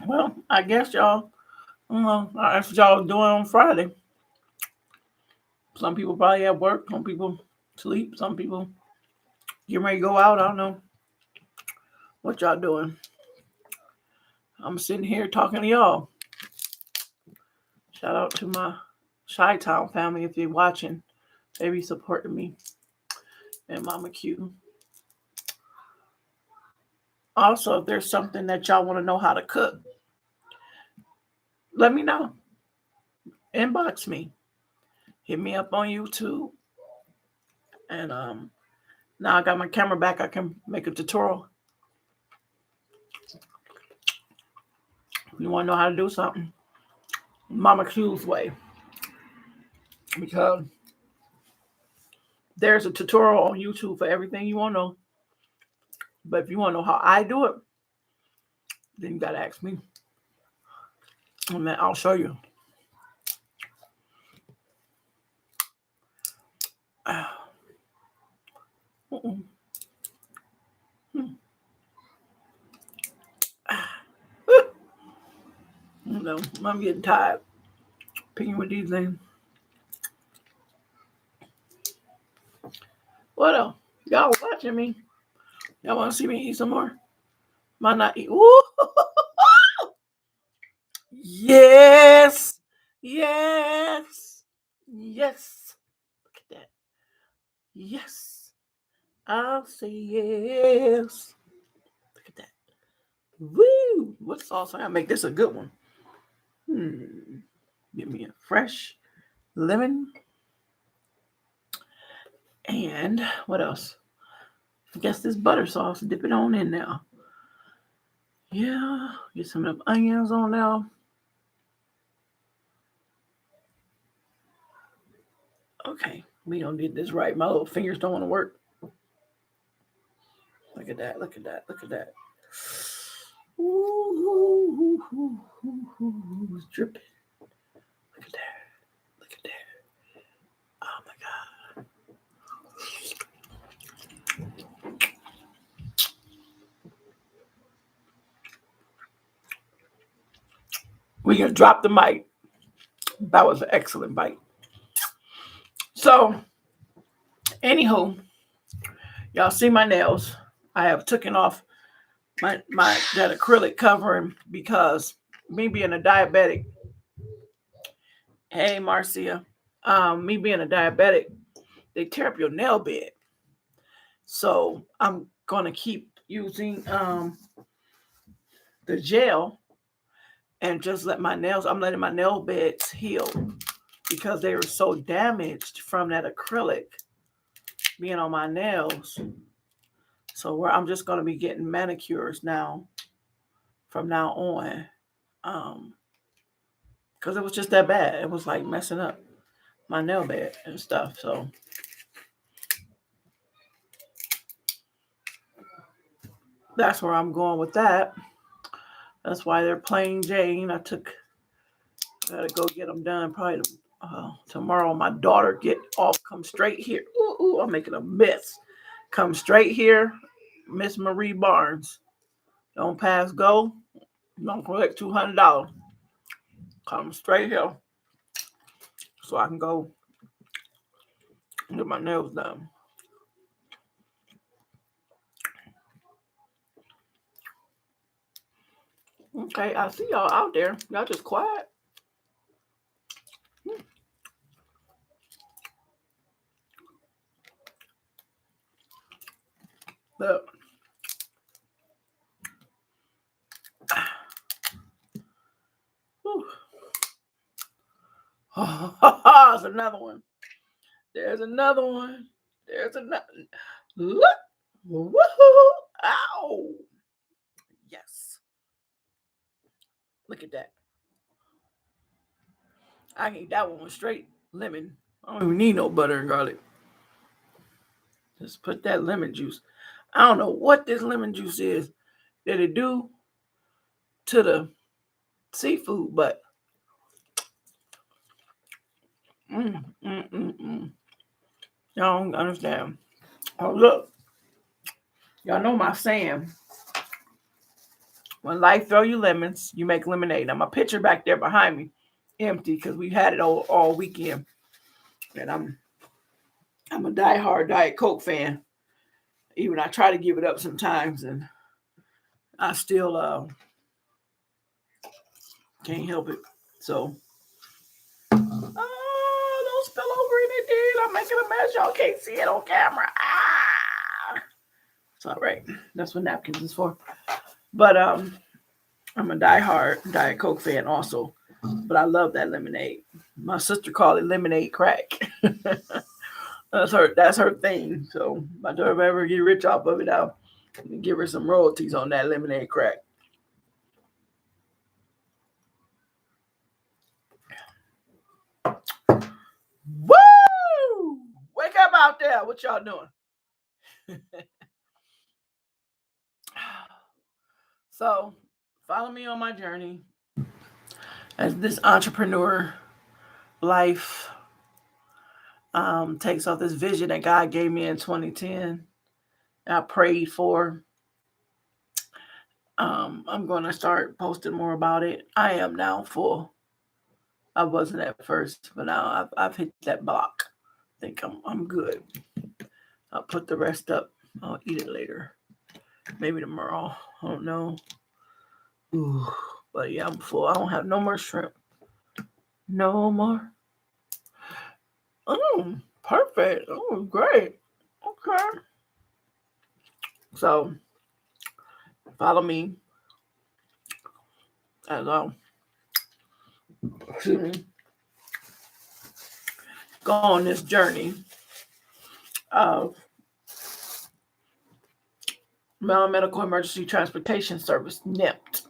Well, I guess y'all, that's what y'all doing on Friday. Some people probably at work. Some people sleep. Some people get ready to go out. I don't know what y'all doing. I'm sitting here talking to y'all. Shout out to my Chi-Town family if you're watching. They be supporting me. And MamaQ. Also, if there's something that y'all want to know how to cook, let me know. Inbox me. Hit me up on YouTube. And now I got my camera back. I can make a tutorial. If you want to know how to do something, MamaQ's way. Because there's a tutorial on YouTube for everything you want to know. But if you want to know how I do it, then you got to ask me. And then I'll show you. No, I'm getting tired picking with these things. What else? Y'all watching me? Y'all want to see me eat some more? Might not eat. Ooh. Yes. Look at that. Yes. I'll say yes. Look at that. Woo. What sauce? I gotta make this a good one. Give me a fresh lemon. And what else? I guess this butter sauce. Dip it on in now. Yeah. Get some of them onions on now. Okay. We don't get this right. My little fingers don't want to work. Look at that. Ooh, it's dripping. Look at that. Oh my God. We're going to drop the mic. That was an excellent bite. So, anywho, Y'all see my nails. I have taken off my that acrylic covering because me being a diabetic. Hey Marcia. Me being a diabetic, they tear up your nail bed. So I'm gonna keep using the gel and just let my nails, I'm letting my nail beds heal because they were so damaged from that acrylic being on my nails. So I'm just going to be getting manicures now from now on. Because it was just that bad. It was like messing up my nail bed and stuff. So that's where I'm going with that. That's why they're plain Jane. I gotta go get them done probably tomorrow. My daughter get off, come straight here. Ooh, I'm making a mess. Come straight here, Miss Marie Barnes. Don't pass go. Don't collect $200. Come straight here so I can go get my nails done. Okay, I see y'all out there. Y'all just quiet. Look. There's another one. There's another one. There's another. Look. Woohoo. Ow. Yes. Look at that. I can eat that one with straight lemon. I don't even need no butter and garlic. Just put that lemon juice. I don't know what this lemon juice is that it do to the seafood, but y'all don't understand. Oh, look. Y'all know my saying. When life throw you lemons, you make lemonade. Now my picture back there behind me, empty because we've had it all weekend. And I'm a diehard Diet Coke fan. Even I try to give it up sometimes, and I still can't help it. So, don't spill over anything. I'm making a mess. Y'all can't see it on camera. It's all right. That's what napkins is for. But I'm a diehard Diet Coke fan also. But I love that lemonade. My sister called it lemonade crack. That's her thing. So if I don't ever get rich off of it, I'll give her some royalties on that lemonade crack. Woo! Wake up out there. What y'all doing? So follow me on my journey as this entrepreneur life takes off, this vision that God gave me in 2010. I prayed for. I'm going to start posting more about it. I am now full. I wasn't at first, but now I've hit that block. I think I'm good. I'll put the rest up. I'll eat it later. Maybe tomorrow. I don't know. Ooh, but yeah, I'm full. I don't have no more shrimp. No more. Oh, perfect. Oh, great. Okay. So follow me as go on this journey of Medical Emergency Transportation Service, NIPT.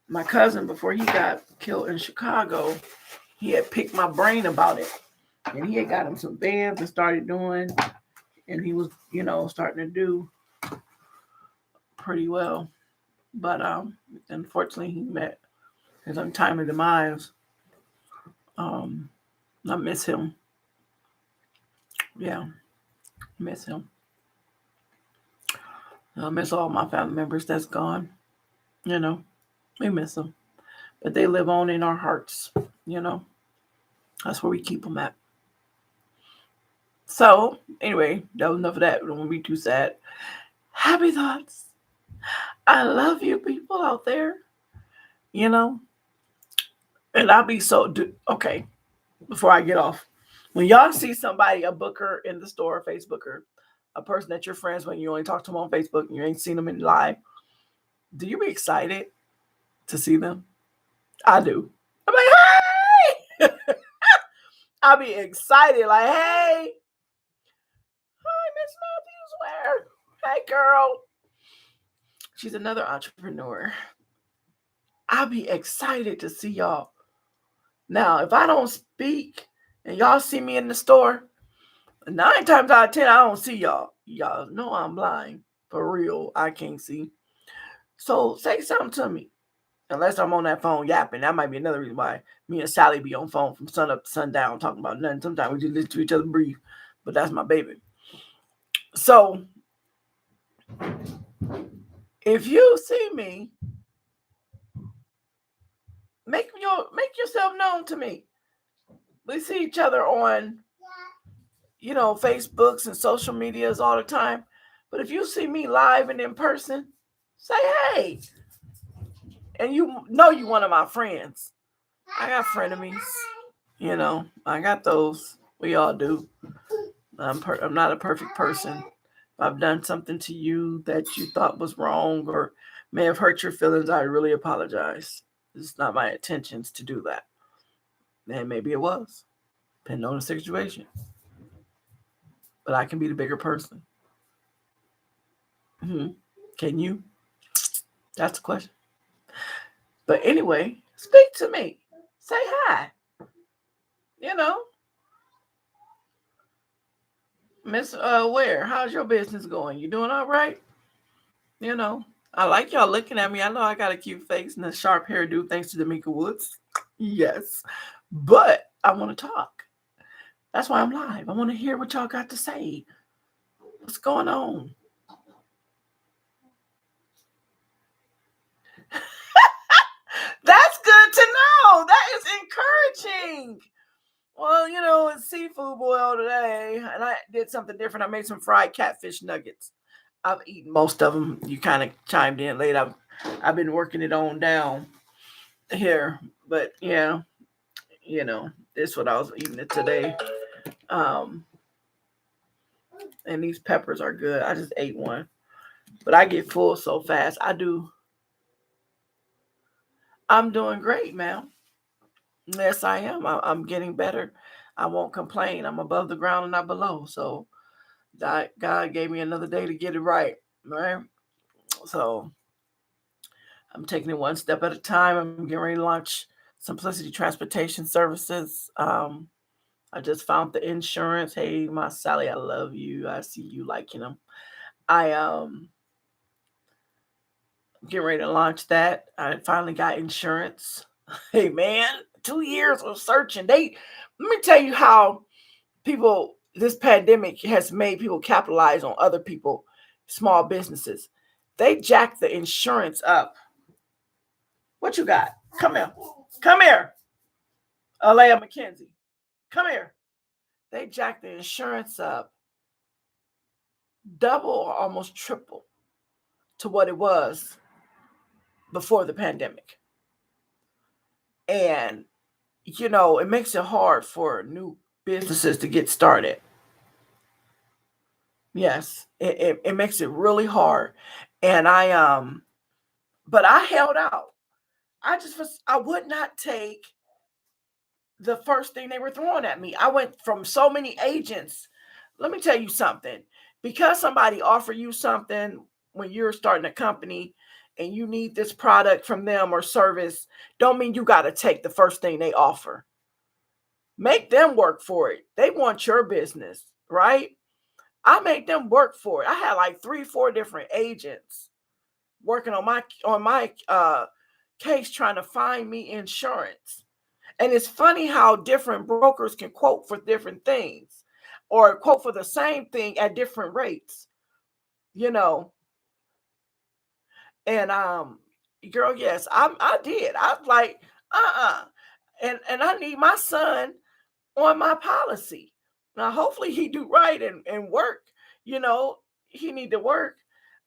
My cousin, before he got killed in Chicago, he had picked my brain about it. And he had got him some vans and started doing, and he was, starting to do pretty well. But unfortunately, he met his untimely demise. I miss him. Yeah, miss him. I miss all my family members that's gone. We miss them. But they live on in our hearts. That's where we keep them at. So anyway, that was enough of that. Don't want to be too sad. Happy thoughts. I love you people out there, you know, and I'll be okay. Before I get off, when y'all see somebody, a booker in the store, a Facebooker, a person that you're friends with, you only talk to them on Facebook and you ain't seen them in live, do you be excited to see them? I do. I'm like, hey! I'll be excited, like, hey, hi, Miss Matthews, where? Hey, girl. She's another entrepreneur. I'll be excited to see y'all. Now, if I don't speak and y'all see me in the store, 9 times out of 10, I don't see y'all. Y'all know I'm blind. For real, I can't see. So say something to me. Unless I'm on that phone yapping. That might be another reason why me and Sally be on phone from sun up to sundown talking about nothing. Sometimes we just listen to each other breathe. But that's my baby. So if you see me, make yourself known to me. We see each other on, Facebooks and social medias all the time. But if you see me live and in person, say hey. And you know you one of my friends. I got frenemies. I got those. We all do. I'm not a perfect person. If I've done something to you that you thought was wrong or may have hurt your feelings, I really apologize. It's not my intentions to do that. And maybe it was, depending on the situation. But I can be the bigger person. Can you? That's a question. But anyway, speak to me. Say hi. Miss Ware, how's your business going? You doing all right? I like y'all looking at me. I know I got a cute face and a sharp hairdo thanks to D'Amica Woods. Yes. But I want to talk. That's why I'm live. I want to hear what y'all got to say. What's going on? That's good to know. That is encouraging. Well, it's seafood boil today, and I did something different. I made some fried catfish nuggets. I've eaten most of them. You kind of chimed in late. I've been working it on down here, but yeah, this is what I was eating it today. And these peppers are good. I just ate one, but I get full so fast. I do. I'm doing great, ma'am. Yes, I am. I'm getting better. I won't complain. I'm above the ground and not below. So God gave me another day to get it right. Right. So I'm taking it one step at a time. I'm getting ready to launch Simplicity Transportation Services. I just found the insurance. Hey, my Sally, I love you. I see you liking them. I getting ready to launch that. I finally got insurance. Hey man, 2 years of searching. Let me tell you how this pandemic has made people capitalize on other people, small businesses. They jacked the insurance up. What you got? Come here. Come here. Alea McKenzie. Come here. They jacked the insurance up double or almost triple to what it was before the pandemic. And, it makes it hard for new businesses to get started. Yes, it makes it really hard. And but I held out. I would not take the first thing they were throwing at me. I went from so many agents. Let me tell you something. Because somebody offer you something when you're starting a company and you need this product from them or service, don't mean you got to take the first thing they offer. Make them work for it. They want your business, right? I made them work for it. I had like 3-4 different agents working on my case trying to find me insurance. And it's funny how different brokers can quote for different things or quote for the same thing at different rates, And girl, yes, I did. I was like, and I need my son on my policy. Now, hopefully he do right and work. You know, he need to work,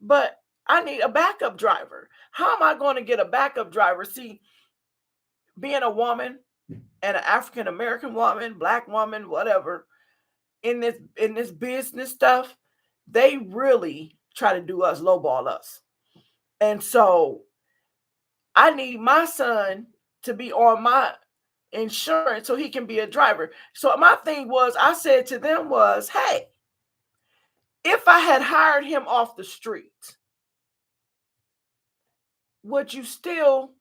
but I need a backup driver. How am I going to get a backup driver? See, being a woman and an African American woman, black woman, whatever, in this business stuff, they really try to do us, lowball us. And so I need my son to be on my insurance so he can be a driver. So my thing was, I said to them was, hey, if I had hired him off the street, would you still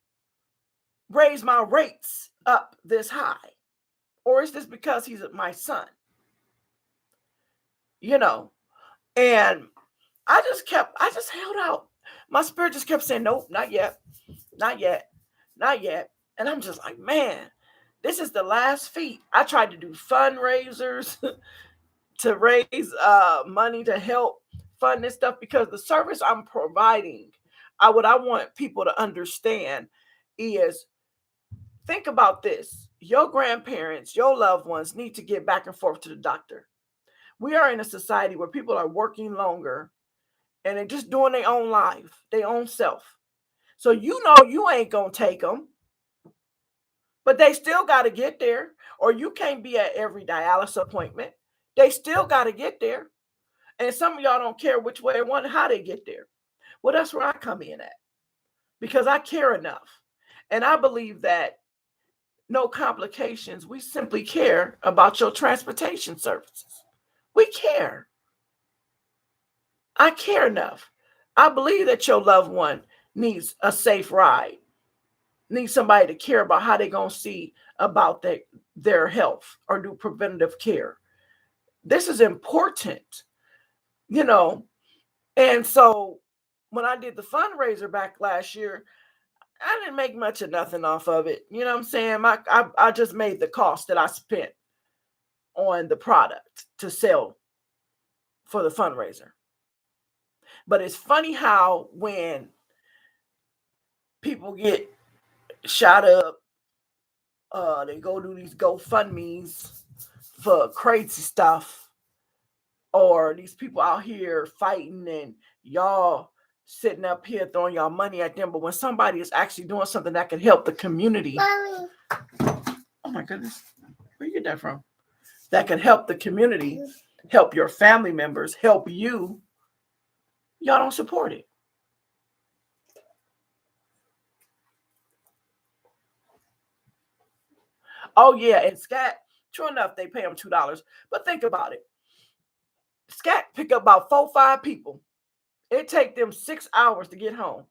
raise my rates up this high? Or is this because he's my son? You know, and I just held out. My spirit just kept saying, nope, not yet, not yet, not yet. And I'm just like, man, this is the last feat. I tried to do fundraisers to raise money to help fund this stuff because the service I'm providing, what I want people to understand is, think about this. Your grandparents, your loved ones need to get back and forth to the doctor. We are in a society where people are working longer and they're just doing their own life, their own self. So you know you ain't going to take them, but they still got to get there, or you can't be at every dialysis appointment. They still got to get there. And some of y'all don't care which way or how they get there. Well, that's where I come in at, because I care enough. And I believe that no complications. We simply care about your transportation services. We care. I care enough. I believe that your loved one needs a safe ride, needs somebody to care about how they're going to see about their health or do preventative care. This is important, you know. And so when I did the fundraiser back last year, I didn't make much of nothing off of it. You know what I'm saying? I just made the cost that I spent on the product to sell for the fundraiser. But it's funny how when people get shot up, they go do these GoFundMe's for crazy stuff, or these people out here fighting and y'all sitting up here throwing y'all money at them. But when somebody is actually doing something that can help the community, Mommy. Oh my goodness, where you get that from? That can help the community, help your family members, help you, y'all don't support it. Oh yeah, and Scat, true enough, they pay them $2. But think about it. Scat pick up about 4-5 people. It take them 6 hours to get home.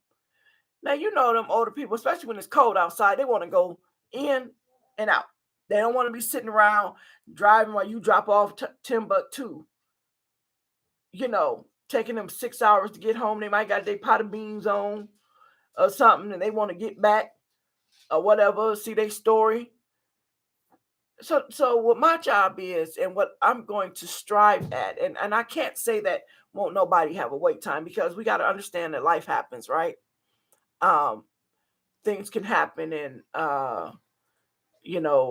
Now you know them older people, especially when it's cold outside, they want to go in and out. They don't want to be sitting around driving while you drop off Timbuktu. You know, taking them 6 hours to get home. They might got their pot of beans on or something, and they want to get back or whatever, see their story. So what my job is and what I'm going to strive at, and I can't say that won't nobody have a wait time, because we got to understand that life happens, right? Um, Things can happen, and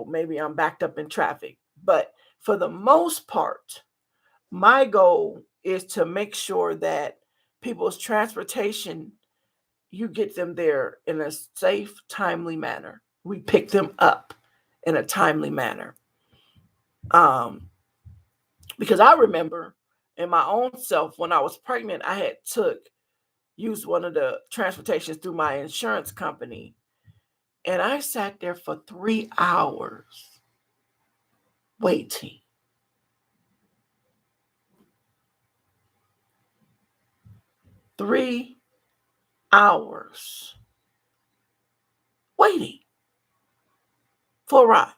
maybe I'm backed up in traffic. But for the most part, my goal is to make sure that people's transportation, you get them there in a safe, timely manner. We pick them up in a timely manner. Because I remember in my own self, when I was pregnant, I had used one of the transportations through my insurance company. And I sat there for 3 hours waiting. Three hours waiting for a ride.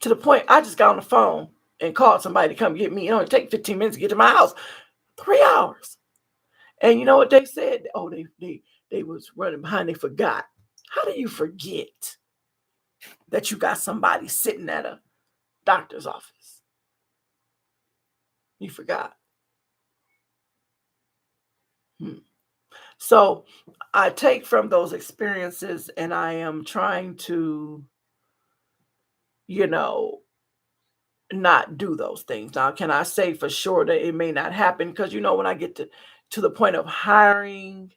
To the point I just got on the phone and called somebody to come get me. It only take 15 minutes to get to my house. 3 hours. And you know what they said? Oh, they was running behind. They forgot. How do you forget that you got somebody sitting at a doctor's office? You forgot. So I take from those experiences, and I am trying to, not do those things. Now, can I say for sure that it may not happen? Because when I get to the point of hiring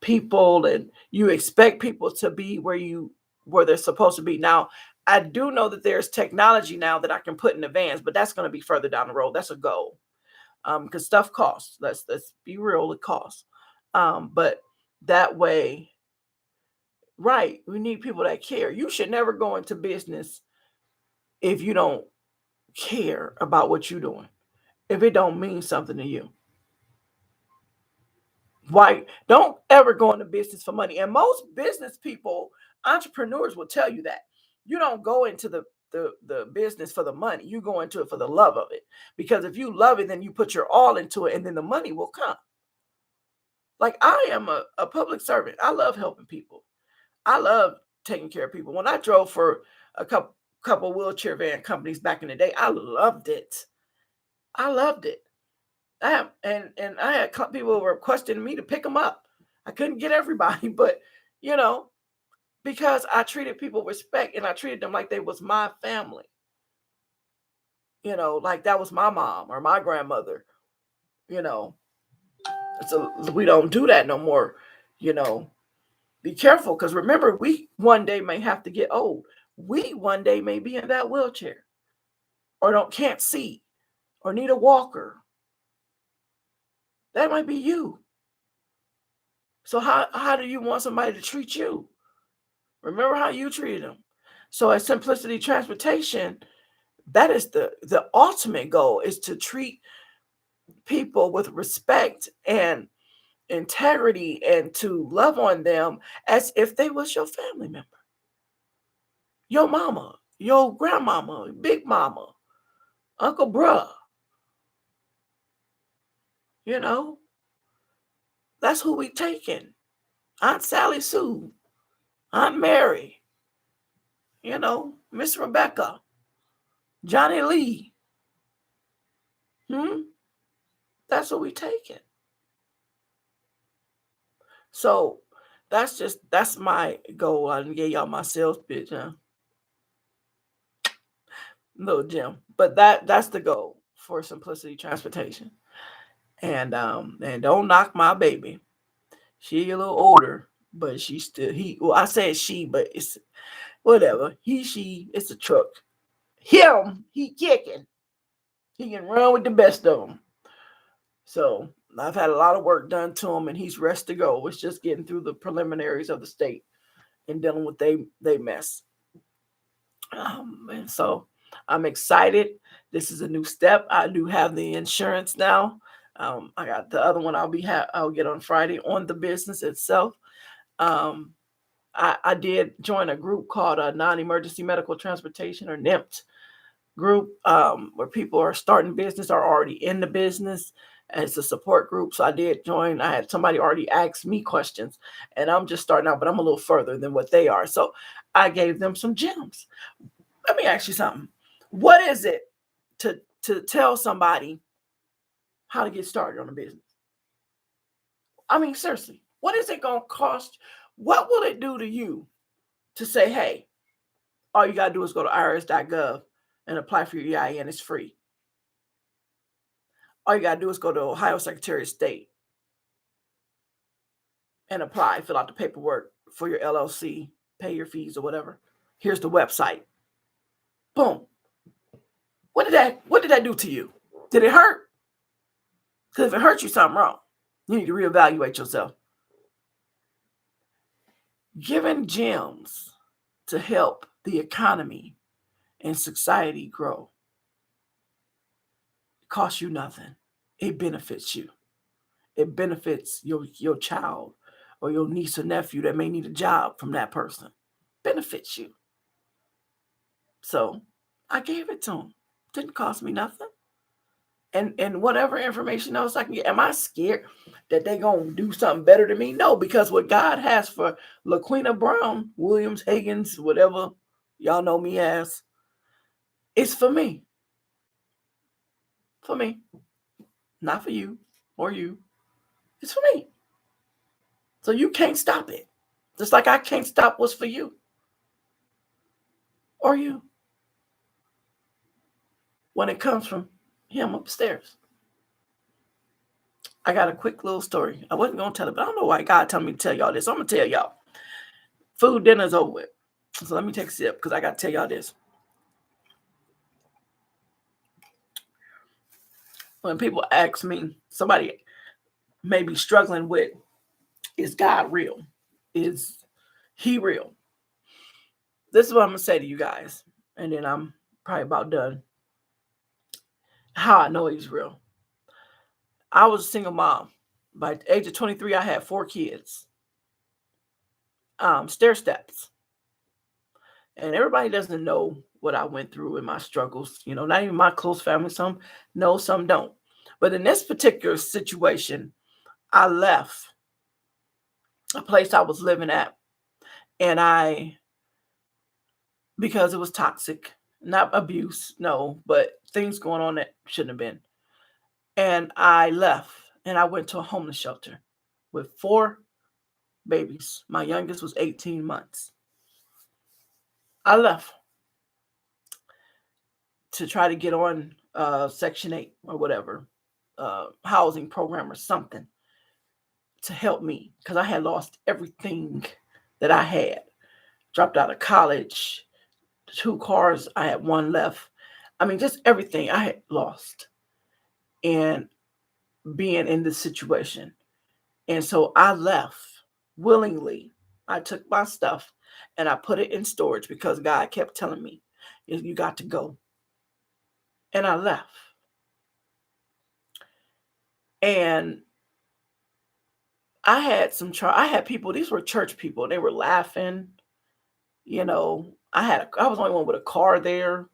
people and you expect people to be where they're supposed to be. Now, I do know that there's technology now that I can put in the vans, but that's going to be further down the road. That's a goal. Because stuff costs. Let's be real, it costs. But that way, right, we need people that care. You should never go into business if you don't care about what you're doing. If it don't mean something to you. Why don't ever go into business for money. And most business people, entrepreneurs will tell you that. You don't go into the business for the money. You go into it for the love of it. Because if you love it, then you put your all into it and then the money will come. Like I am a public servant. I love helping people. I love taking care of people. When I drove for a couple wheelchair van companies back in the day, I loved it. I loved it. I have, and I had people were requesting me to pick them up. I couldn't get everybody, but you know, because I treated people with respect and I treated them like they was my family. Like that was my mom or my grandmother. You know, so we don't do that no more. You know, be careful because remember, we one day may have to get old. We one day may be in that wheelchair, or can't see, or need a walker. That might be you. So how do you want somebody to treat you? Remember how you treated them. So at Simplicity Transportation, that is the ultimate goal, is to treat people with respect and integrity and to love on them as if they was your family member. Your mama, your grandmama, big mama, Uncle Bruh. That's who we taking. Aunt Sally Sue, Aunt Mary, Miss Rebecca, Johnny Lee. That's what we taking. So that's my goal. I didn't give y'all my sales pitch, huh? Little Jim. But that's the goal for Simplicity Transportation. And don't knock my baby. She a little older, but she still I said she, but it's whatever. She, it's a truck. Him, he kicking. He can run with the best of them. So I've had a lot of work done to him and he's rest to go. It's just getting through the preliminaries of the state and dealing with they mess. And so I'm excited. This is a new step. I do have the insurance now. I got the other one I'll get on Friday on the business itself. I did join a group called Non-Emergency Medical Transportation, or NEMT group, where people are starting business, are already in the business. And it's a support group. So I did join. I had somebody already ask me questions and I'm just starting out, but I'm a little further than what they are. So I gave them some gems. Let me ask you something. What is it to tell somebody how to get started on a business? I mean, seriously, what is it going to cost? What will it do to you to say, hey, all you got to do is go to irs.gov and apply for your EIN. It's free. All you got to do is go to Ohio Secretary of State and apply, fill out the paperwork for your LLC, pay your fees or whatever. Here's the website. Boom. What did that do to you? Did it hurt? Because if it hurt you, something wrong. You need to reevaluate yourself. Giving gems to help the economy and society grow. It costs you nothing. It benefits you. It benefits your child or your niece or nephew that may need a job from that person. Benefits you. So I gave it to them. Didn't cost me nothing. And whatever information else I can get. Am I scared that they're going to do something better than me? No, because what God has for LaQuina Brown, Williams, Higgins, whatever y'all know me as, it's for me. For me. Not for you or you. It's for me. So you can't stop it. Just like I can't stop what's for you. Or you. when it comes from him upstairs. I got a quick little story. I wasn't going to tell it, but I don't know why God told me to tell y'all this. I'm going to tell y'all. Food dinner's over with. So let me take a sip because I got to tell y'all this. When people ask me, somebody may be struggling with, is God real? Is he real? This is what I'm going to say to you guys. And then I'm probably about done. How I know he's real. I was a single mom. By the age of 23, I had 4 kids. Stair steps. And everybody doesn't know what I went through in my struggles. You know, not even my close family. Some know, some don't. But in this particular situation, I left a place I was living at. And because it was toxic, not abuse, no, but things going on that shouldn't have been. And I left and I went to a homeless shelter with 4 babies. My youngest was 18 months. I left to try to get on Section 8 or whatever, housing program or something to help me because I had lost everything that I had. Dropped out of college, 2 cars, I had 1 left. I mean, just everything I had lost and being in this situation. And so I left willingly. I took my stuff and I put it in storage because God kept telling me, you got to go. And I left. And I had I had people, these were church people. They were laughing. You know, I was the only one with a car there.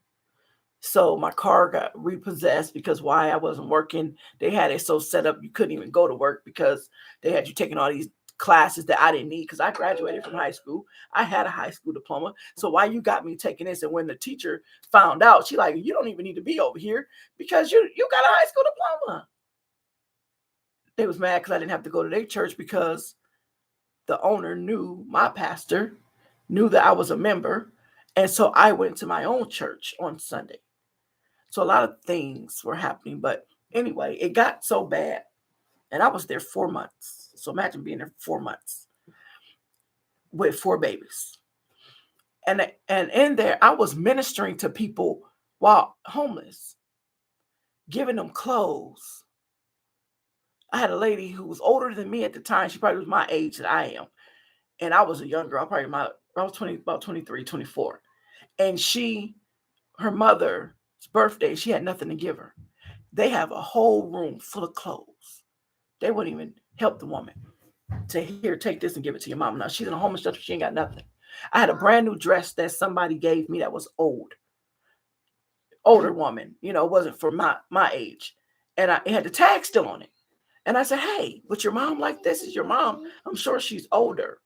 So my car got repossessed because why I wasn't working. They had it so set up you couldn't even go to work because they had you taking all these classes that I didn't need because I graduated from high school. I had a high school diploma. So why you got me taking this? And when the teacher found out, she like, you don't even need to be over here because you got a high school diploma. They was mad because I didn't have to go to their church because the owner knew, my pastor knew that I was a member. And so I went to my own church on Sunday. So a lot of things were happening. But anyway, it got so bad. And I was there 4 months. So imagine being there 4 months with 4 babies. And in there, I was ministering to people while homeless, giving them clothes. I had a lady who was older than me at the time. She probably was my age that I am. And I was a young girl. I was about 23, 24. And her mother's birthday, she had nothing to give her. They have a whole room full of clothes. They wouldn't even help the woman to here, take this and give it to your mom. Now she's in a homeless shelter. She ain't got nothing. I had a brand new dress that somebody gave me that was older woman. You know, it wasn't for my age. And it had the tag still on it. And I said, hey, would your mom like this? Is your mom? I'm sure she's older.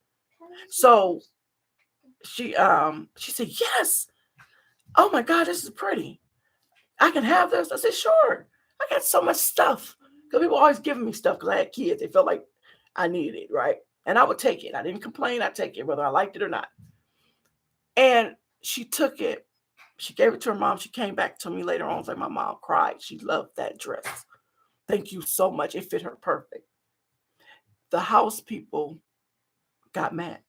So she said, yes. Oh my God, this is pretty. I can have this. I said, sure. I got so much stuff. Because people always giving me stuff because I had kids. They felt like I needed it, right? And I would take it. I didn't complain. I'd take it, whether I liked it or not. And she took it. She gave it to her mom. She came back to me later on. It's like my mom cried. She loved that dress. Thank you so much. It fit her perfect. The house people got mad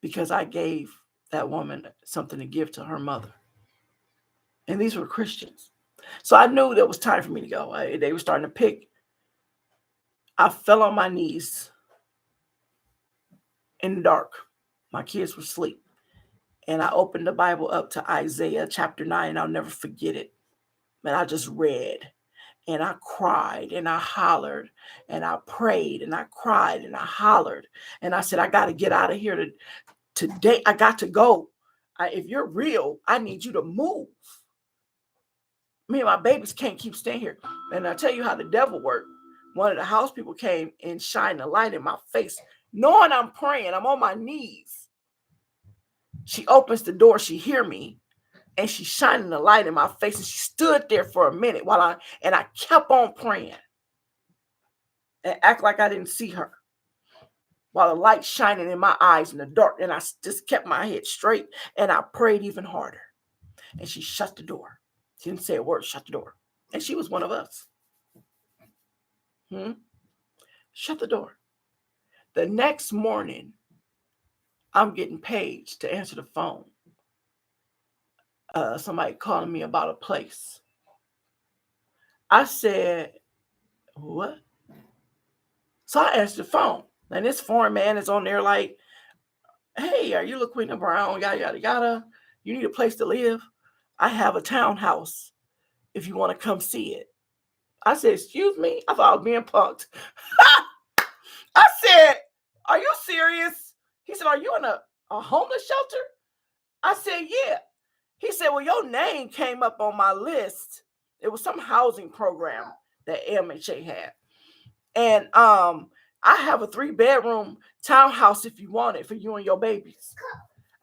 because I gave that woman something to give to her mother. And these were Christians. So I knew that it was time for me to go. They were starting to pick. I fell on my knees in the dark. My kids were asleep. And I opened the Bible up to Isaiah chapter 9, and I'll never forget it. And I just read. And I cried and I hollered and I prayed and I cried and I hollered. And I said, I got to get out of here today. I got to go. If you're real, I need you to move. Me and my babies can't keep staying here. And I tell you how the devil worked. One of the house people came and shined a light in my face, knowing I'm praying. I'm on my knees. She opens the door. She hear me. And she's shining the light in my face. And she stood there for a minute while I kept on praying. And act like I didn't see her. While the light shining in my eyes in the dark. And I just kept my head straight. And I prayed even harder. And she shut the door. She didn't say a word, shut the door. And she was one of us. Shut the door. The next morning, I'm getting paged to answer the phone. Somebody calling me about a place. I said, what? So I answered the phone. And this foreign man is on there like, hey, are you LaQuina Brown? Yada, yada, yada. You need a place to live? I have a townhouse if you want to come see it. I said, excuse me? I thought I was being punked. I said, are you serious? He said, are you in a homeless shelter? I said, yeah. He said, well, your name came up on my list. It was some housing program that MHA had. And I have a 3-bedroom townhouse if you want it for you and your babies.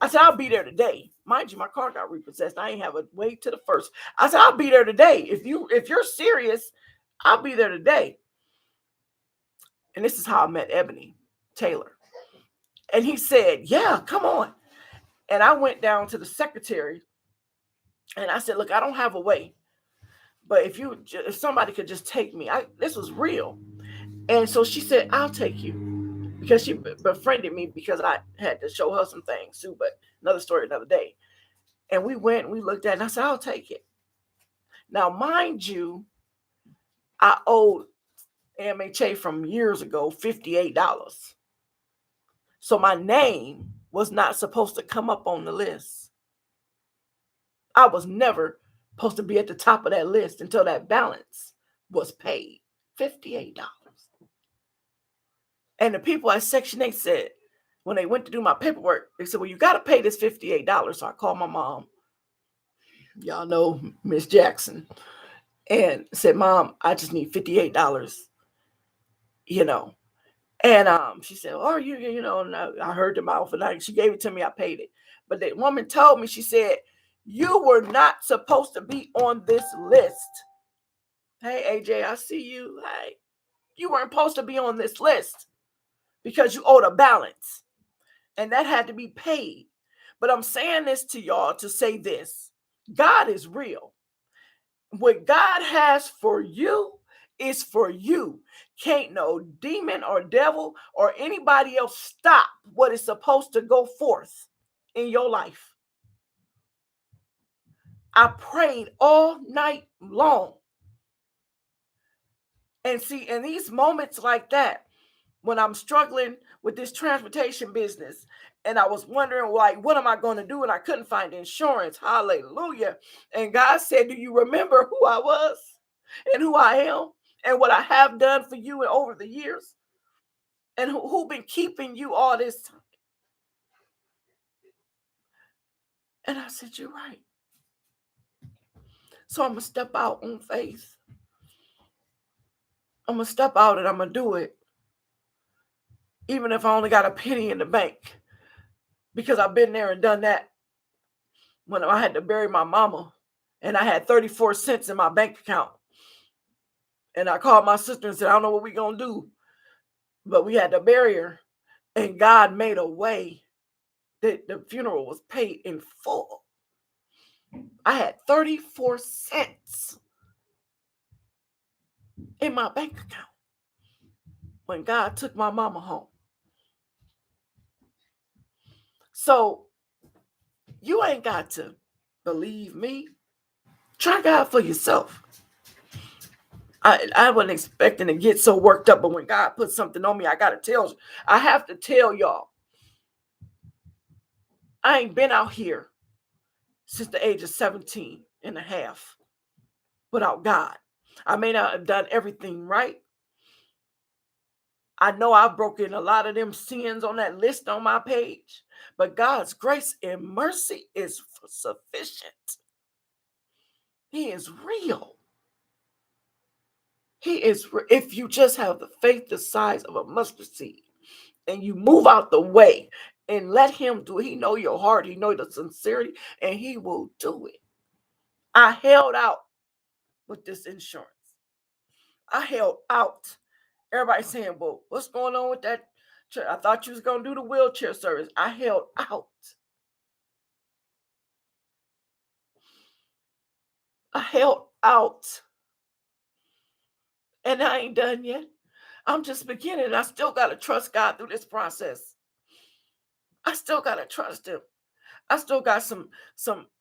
I said, I'll be there today. Mind you, my car got repossessed. I ain't have a wait to the first. I said, I'll be there today. If you're serious, I'll be there today. And this is how I met Ebony Taylor. And he said, yeah, come on. And I went down to the secretary and I said, look, I don't have a way. But if somebody could just take me, this was real. And so she said, I'll take you. Because she befriended me because I had to show her some things too. But another story, another day. And we went and we looked at it and I said, I'll take it. Now, mind you, I owed MHA from years ago $58. So my name was not supposed to come up on the list. I was never supposed to be at the top of that list until that balance was paid. $58. And the people at Section 8 said, when they went to do my paperwork, they said, well, you got to pay this $58. So I called my mom. Y'all know Miss Jackson. And said, Mom, I just need $58, And she said, oh, and I heard the mouth and she gave it to me. I paid it. But the woman told me, she said, you were not supposed to be on this list. Hey, AJ, I see you. Hey, you weren't supposed to be on this list because you owed a balance. And that had to be paid. But I'm saying this to y'all to say this. God is real. What God has for you is for you. Can't no demon or devil or anybody else stop what is supposed to go forth in your life. I prayed all night long. And see, in these moments like that, when I'm struggling with this transportation business and I was wondering, like, what am I going to do? And I couldn't find insurance. Hallelujah. And God said, do you remember who I was and who I am and what I have done for you over the years? And who been keeping you all this time? And I said, you're right. So I'm going to step out on faith. I'm going to step out and I'm going to do it. Even if I only got a penny in the bank. Because I've been there and done that. When I had to bury my mama and I had 34 cents in my bank account. And I called my sister and said, I don't know what we're going to do. But we had to bury her. And God made a way that the funeral was paid in full. I had 34 cents in my bank account when God took my mama home. So you ain't got to believe me. Try God for yourself. I wasn't expecting to get so worked up, but when God put something on me, I have to tell y'all. I ain't been out here since the age of 17 and a half without God. I may not have done everything right. I know I've broken a lot of them sins on that list on my page, but God's grace and mercy is sufficient. He is real. If you just have the faith the size of a mustard seed and you move out the way and let him do it. He know your heart. He know the sincerity and he will do it. I held out with this insurance. I held out. Everybody saying, well, what's going on with that? I thought you was going to do the wheelchair service. I held out. I held out, and I ain't done yet. I'm just beginning. I still got to trust God through this process. I still got to trust him. I still got some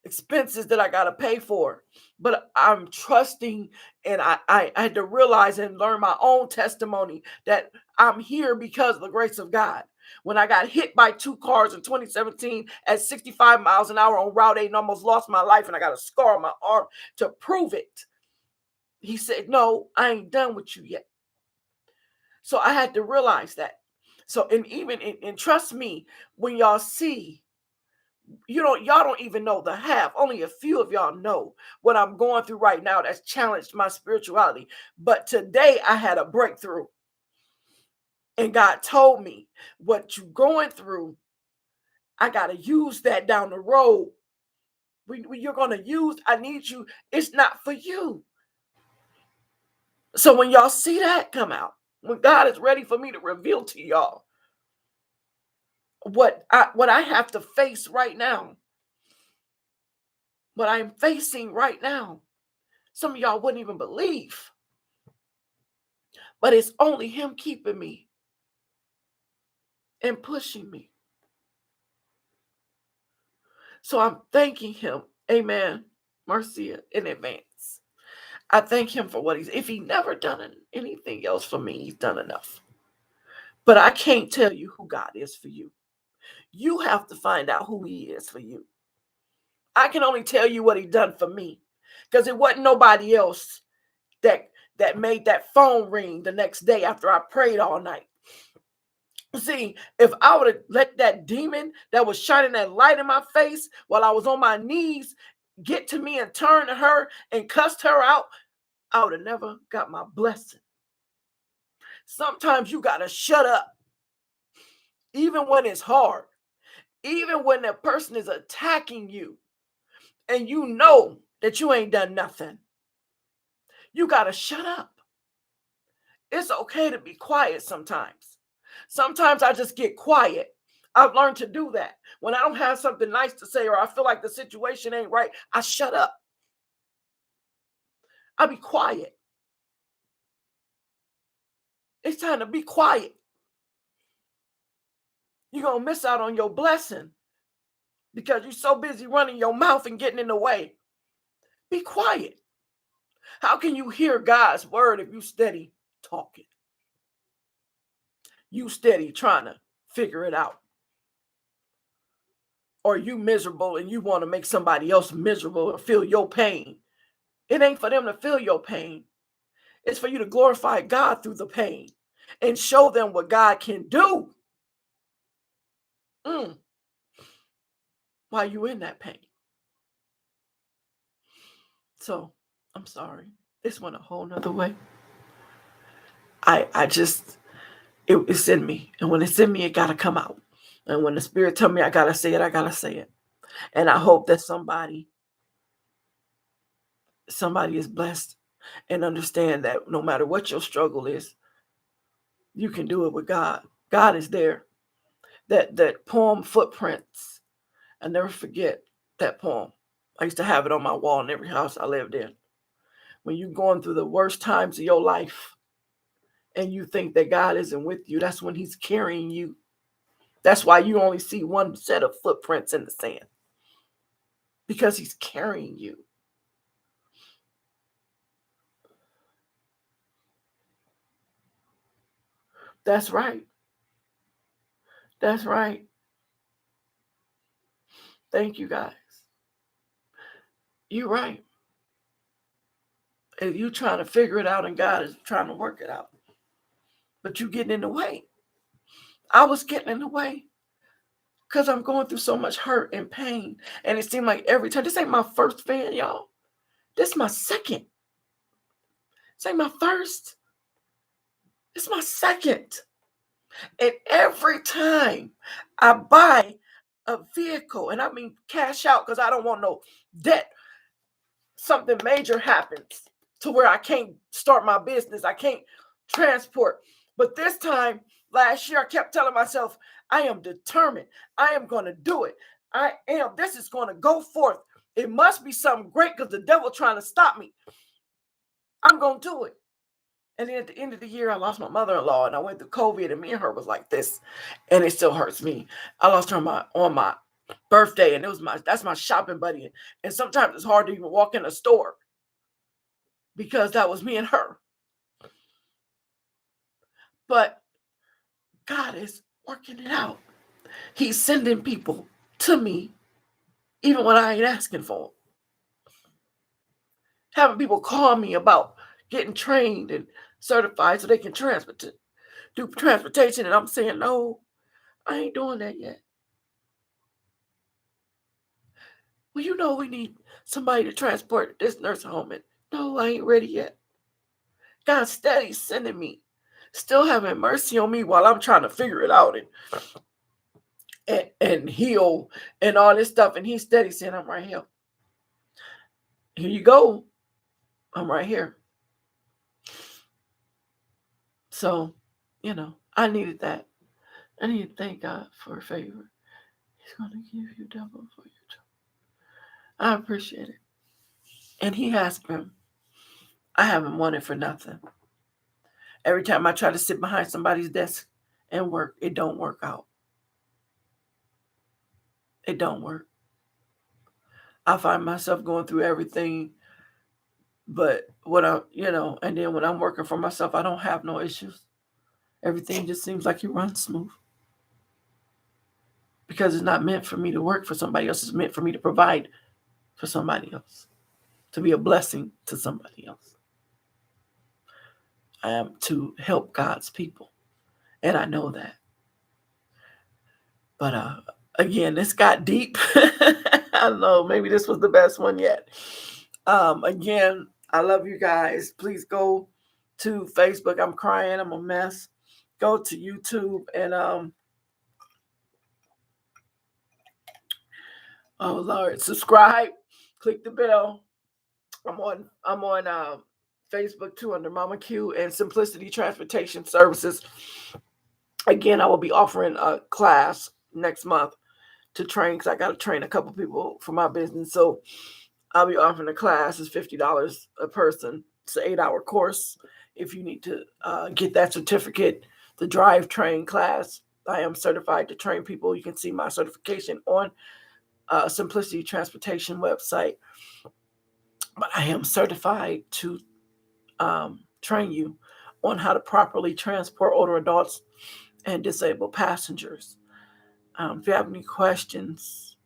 expenses that I got to pay for, but I'm trusting, and I had to realize and learn my own testimony that I'm here because of the grace of God. When I got hit by two cars in 2017 at 65 miles an hour on Route 8 and almost lost my life, and I got a scar on my arm to prove it, he said, "No, I ain't done with you yet." So I had to realize that. So, and even and trust me, when y'all see, y'all don't even know the half. Only a few of y'all know what I'm going through right now that's challenged my spirituality. But today I had a breakthrough. And God told me, what you going through, I got to use that down the road. When you're going to use, I need you. It's not for you. So when y'all see that come out, when God is ready for me to reveal to y'all what I have to face right now, what I'm facing right now, some of y'all wouldn't even believe. But it's only him keeping me and pushing me. So I'm thanking him. Amen. Marcia, in advance. I thank him for what if he never done anything else for me, he's done enough. But I can't tell you who God is for you. You have to find out who he is for you. I can only tell you what he done for me, because it wasn't nobody else that made that phone ring the next day after I prayed all night. See, if I would have let that demon that was shining that light in my face while I was on my knees get to me and turn to her and cussed her out, I would have never got my blessing. Sometimes you got to shut up, even when it's hard, even when that person is attacking you and you know that you ain't done nothing. You got to shut up. It's okay to be quiet sometimes. Sometimes I just get quiet. I've learned to do that. When I don't have something nice to say or I feel like the situation ain't right, I shut up. I be quiet. It's time to be quiet. You're going to miss out on your blessing because you're so busy running your mouth and getting in the way. Be quiet. How can you hear God's word if you steady talking? You steady trying to figure it out. Or you miserable and you want to make somebody else miserable or feel your pain. It ain't for them to feel your pain. It's for you to glorify God through the pain and show them what God can do while you in that pain. So I'm sorry. This went a whole nother way. It's in me. And when it's in me, it got to come out. And when the Spirit tell me I got to say it, I got to say it. And I hope that somebody is blessed and understand that no matter what your struggle is, you can do it with God. God is there. That poem, Footprints, I never forget that poem. I used to have it on my wall in every house I lived in. When you're going through the worst times of your life and you think that God isn't with you, that's when he's carrying you. That's why you only see one set of footprints in the sand, because he's carrying you. That's right. That's right. Thank you, guys. You're right. And you trying to figure it out and God is trying to work it out. But you getting in the way. I was getting in the way because I'm going through so much hurt and pain. And it seemed like every time, this ain't my first fan, y'all. This is my second. This ain't my first. It's my second. And every time I buy a vehicle, and I mean cash out because I don't want no debt, something major happens to where I can't start my business. I can't transport. But this time, last year, I kept telling myself, I am determined. I am going to do it. This is going to go forth. It must be something great because the devil trying to stop me. I'm going to do it. And then at the end of the year, I lost my mother-in-law, and I went through COVID, and me and her was like this, and it still hurts me. I lost her on my birthday, and that's my shopping buddy. And sometimes it's hard to even walk in a store because that was me and her. But God is working it out. He's sending people to me, even when I ain't asking for them. Having people call me about getting trained and certified so they can do transportation, and I'm saying, no, I ain't doing that yet. Well, we need somebody to transport this nursing home. And no, I ain't ready yet. God's steady sending me, still having mercy on me while I'm trying to figure it out and heal and all this stuff. And he's steady saying, I'm right here. Here you go. I'm right here. So, I needed that. I need to thank God for a favor. He's going to give you double for your trouble. I appreciate it. And he has been. I haven't wanted for nothing. Every time I try to sit behind somebody's desk and work, it don't work out. It don't work. I find myself going through everything, but and then when I'm working for myself, I don't have no issues. Everything just seems like it runs smooth. Because it's not meant for me to work for somebody else. It's meant for me to provide for somebody else. To be a blessing to somebody else. I am to help God's people. And I know that. But again, this got deep. I don't know. Maybe this was the best one yet. Again, I love you guys. Please go to Facebook. I'm crying. I'm a mess. Go to YouTube and oh Lord, subscribe. Click the bell. I'm on Facebook too under MamaQ and Simplicity Transportation Services. Again, I will be offering a class next month to train because I got to train a couple people for my business. So I'll be offering a class. It's $50 a person. It's an 8-hour course. If you need to get that certificate, the drive train class, I am certified to train people. You can see my certification on Simplicity Transportation website. But I am certified to train you on how to properly transport older adults and disabled passengers. If you have any questions,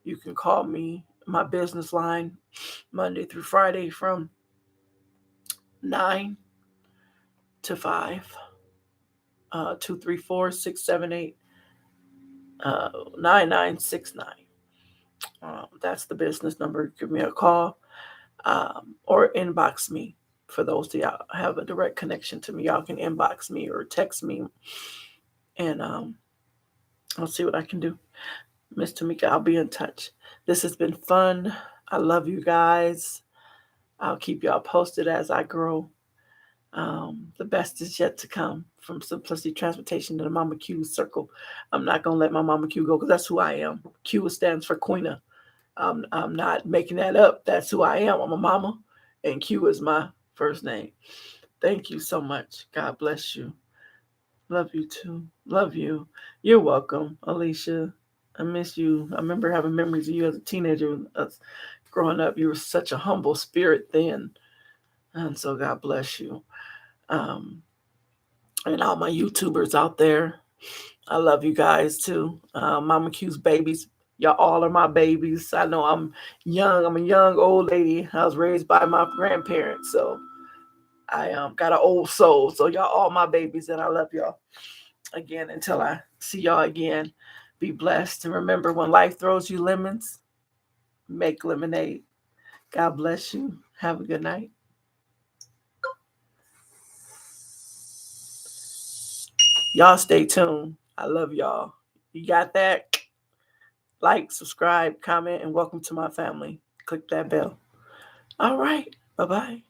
you can call me, my business line, Monday through Friday from 9 to 5, 234-678-9969. That's the business number. Give me a call or inbox me. For those that y'all have a direct connection to me, y'all can inbox me or text me, and I'll see what I can do. Miss Tamika, I'll be in touch. This has been fun. I love you guys. I'll keep y'all posted as I grow. The best is yet to come from Simplicity Transportation to the MamaQ circle. I'm not going to let my MamaQ go because that's who I am. Q stands for Queena. I'm not making that up. That's who I am. I'm a mama, and Q is my first name. Thank you so much. God bless you. Love you too. Love you. You're welcome, Alicia. I miss you. I remember having memories of you as a teenager. Growing up, you were such a humble spirit then. And so God bless you. And all my YouTubers out there. I love you guys too. Mama Q's babies. Y'all all are my babies. I know I'm young. I'm a young old lady. I was raised by my grandparents. So I got an old soul. So y'all all my babies and I love y'all. Again, until I see y'all again, be blessed. And remember, when life throws you lemons, make lemonade. God bless you. Have a good night. Y'all stay tuned. I love y'all. You got that? Like, subscribe, comment, and welcome to my family. Click that bell. All right. Bye-bye.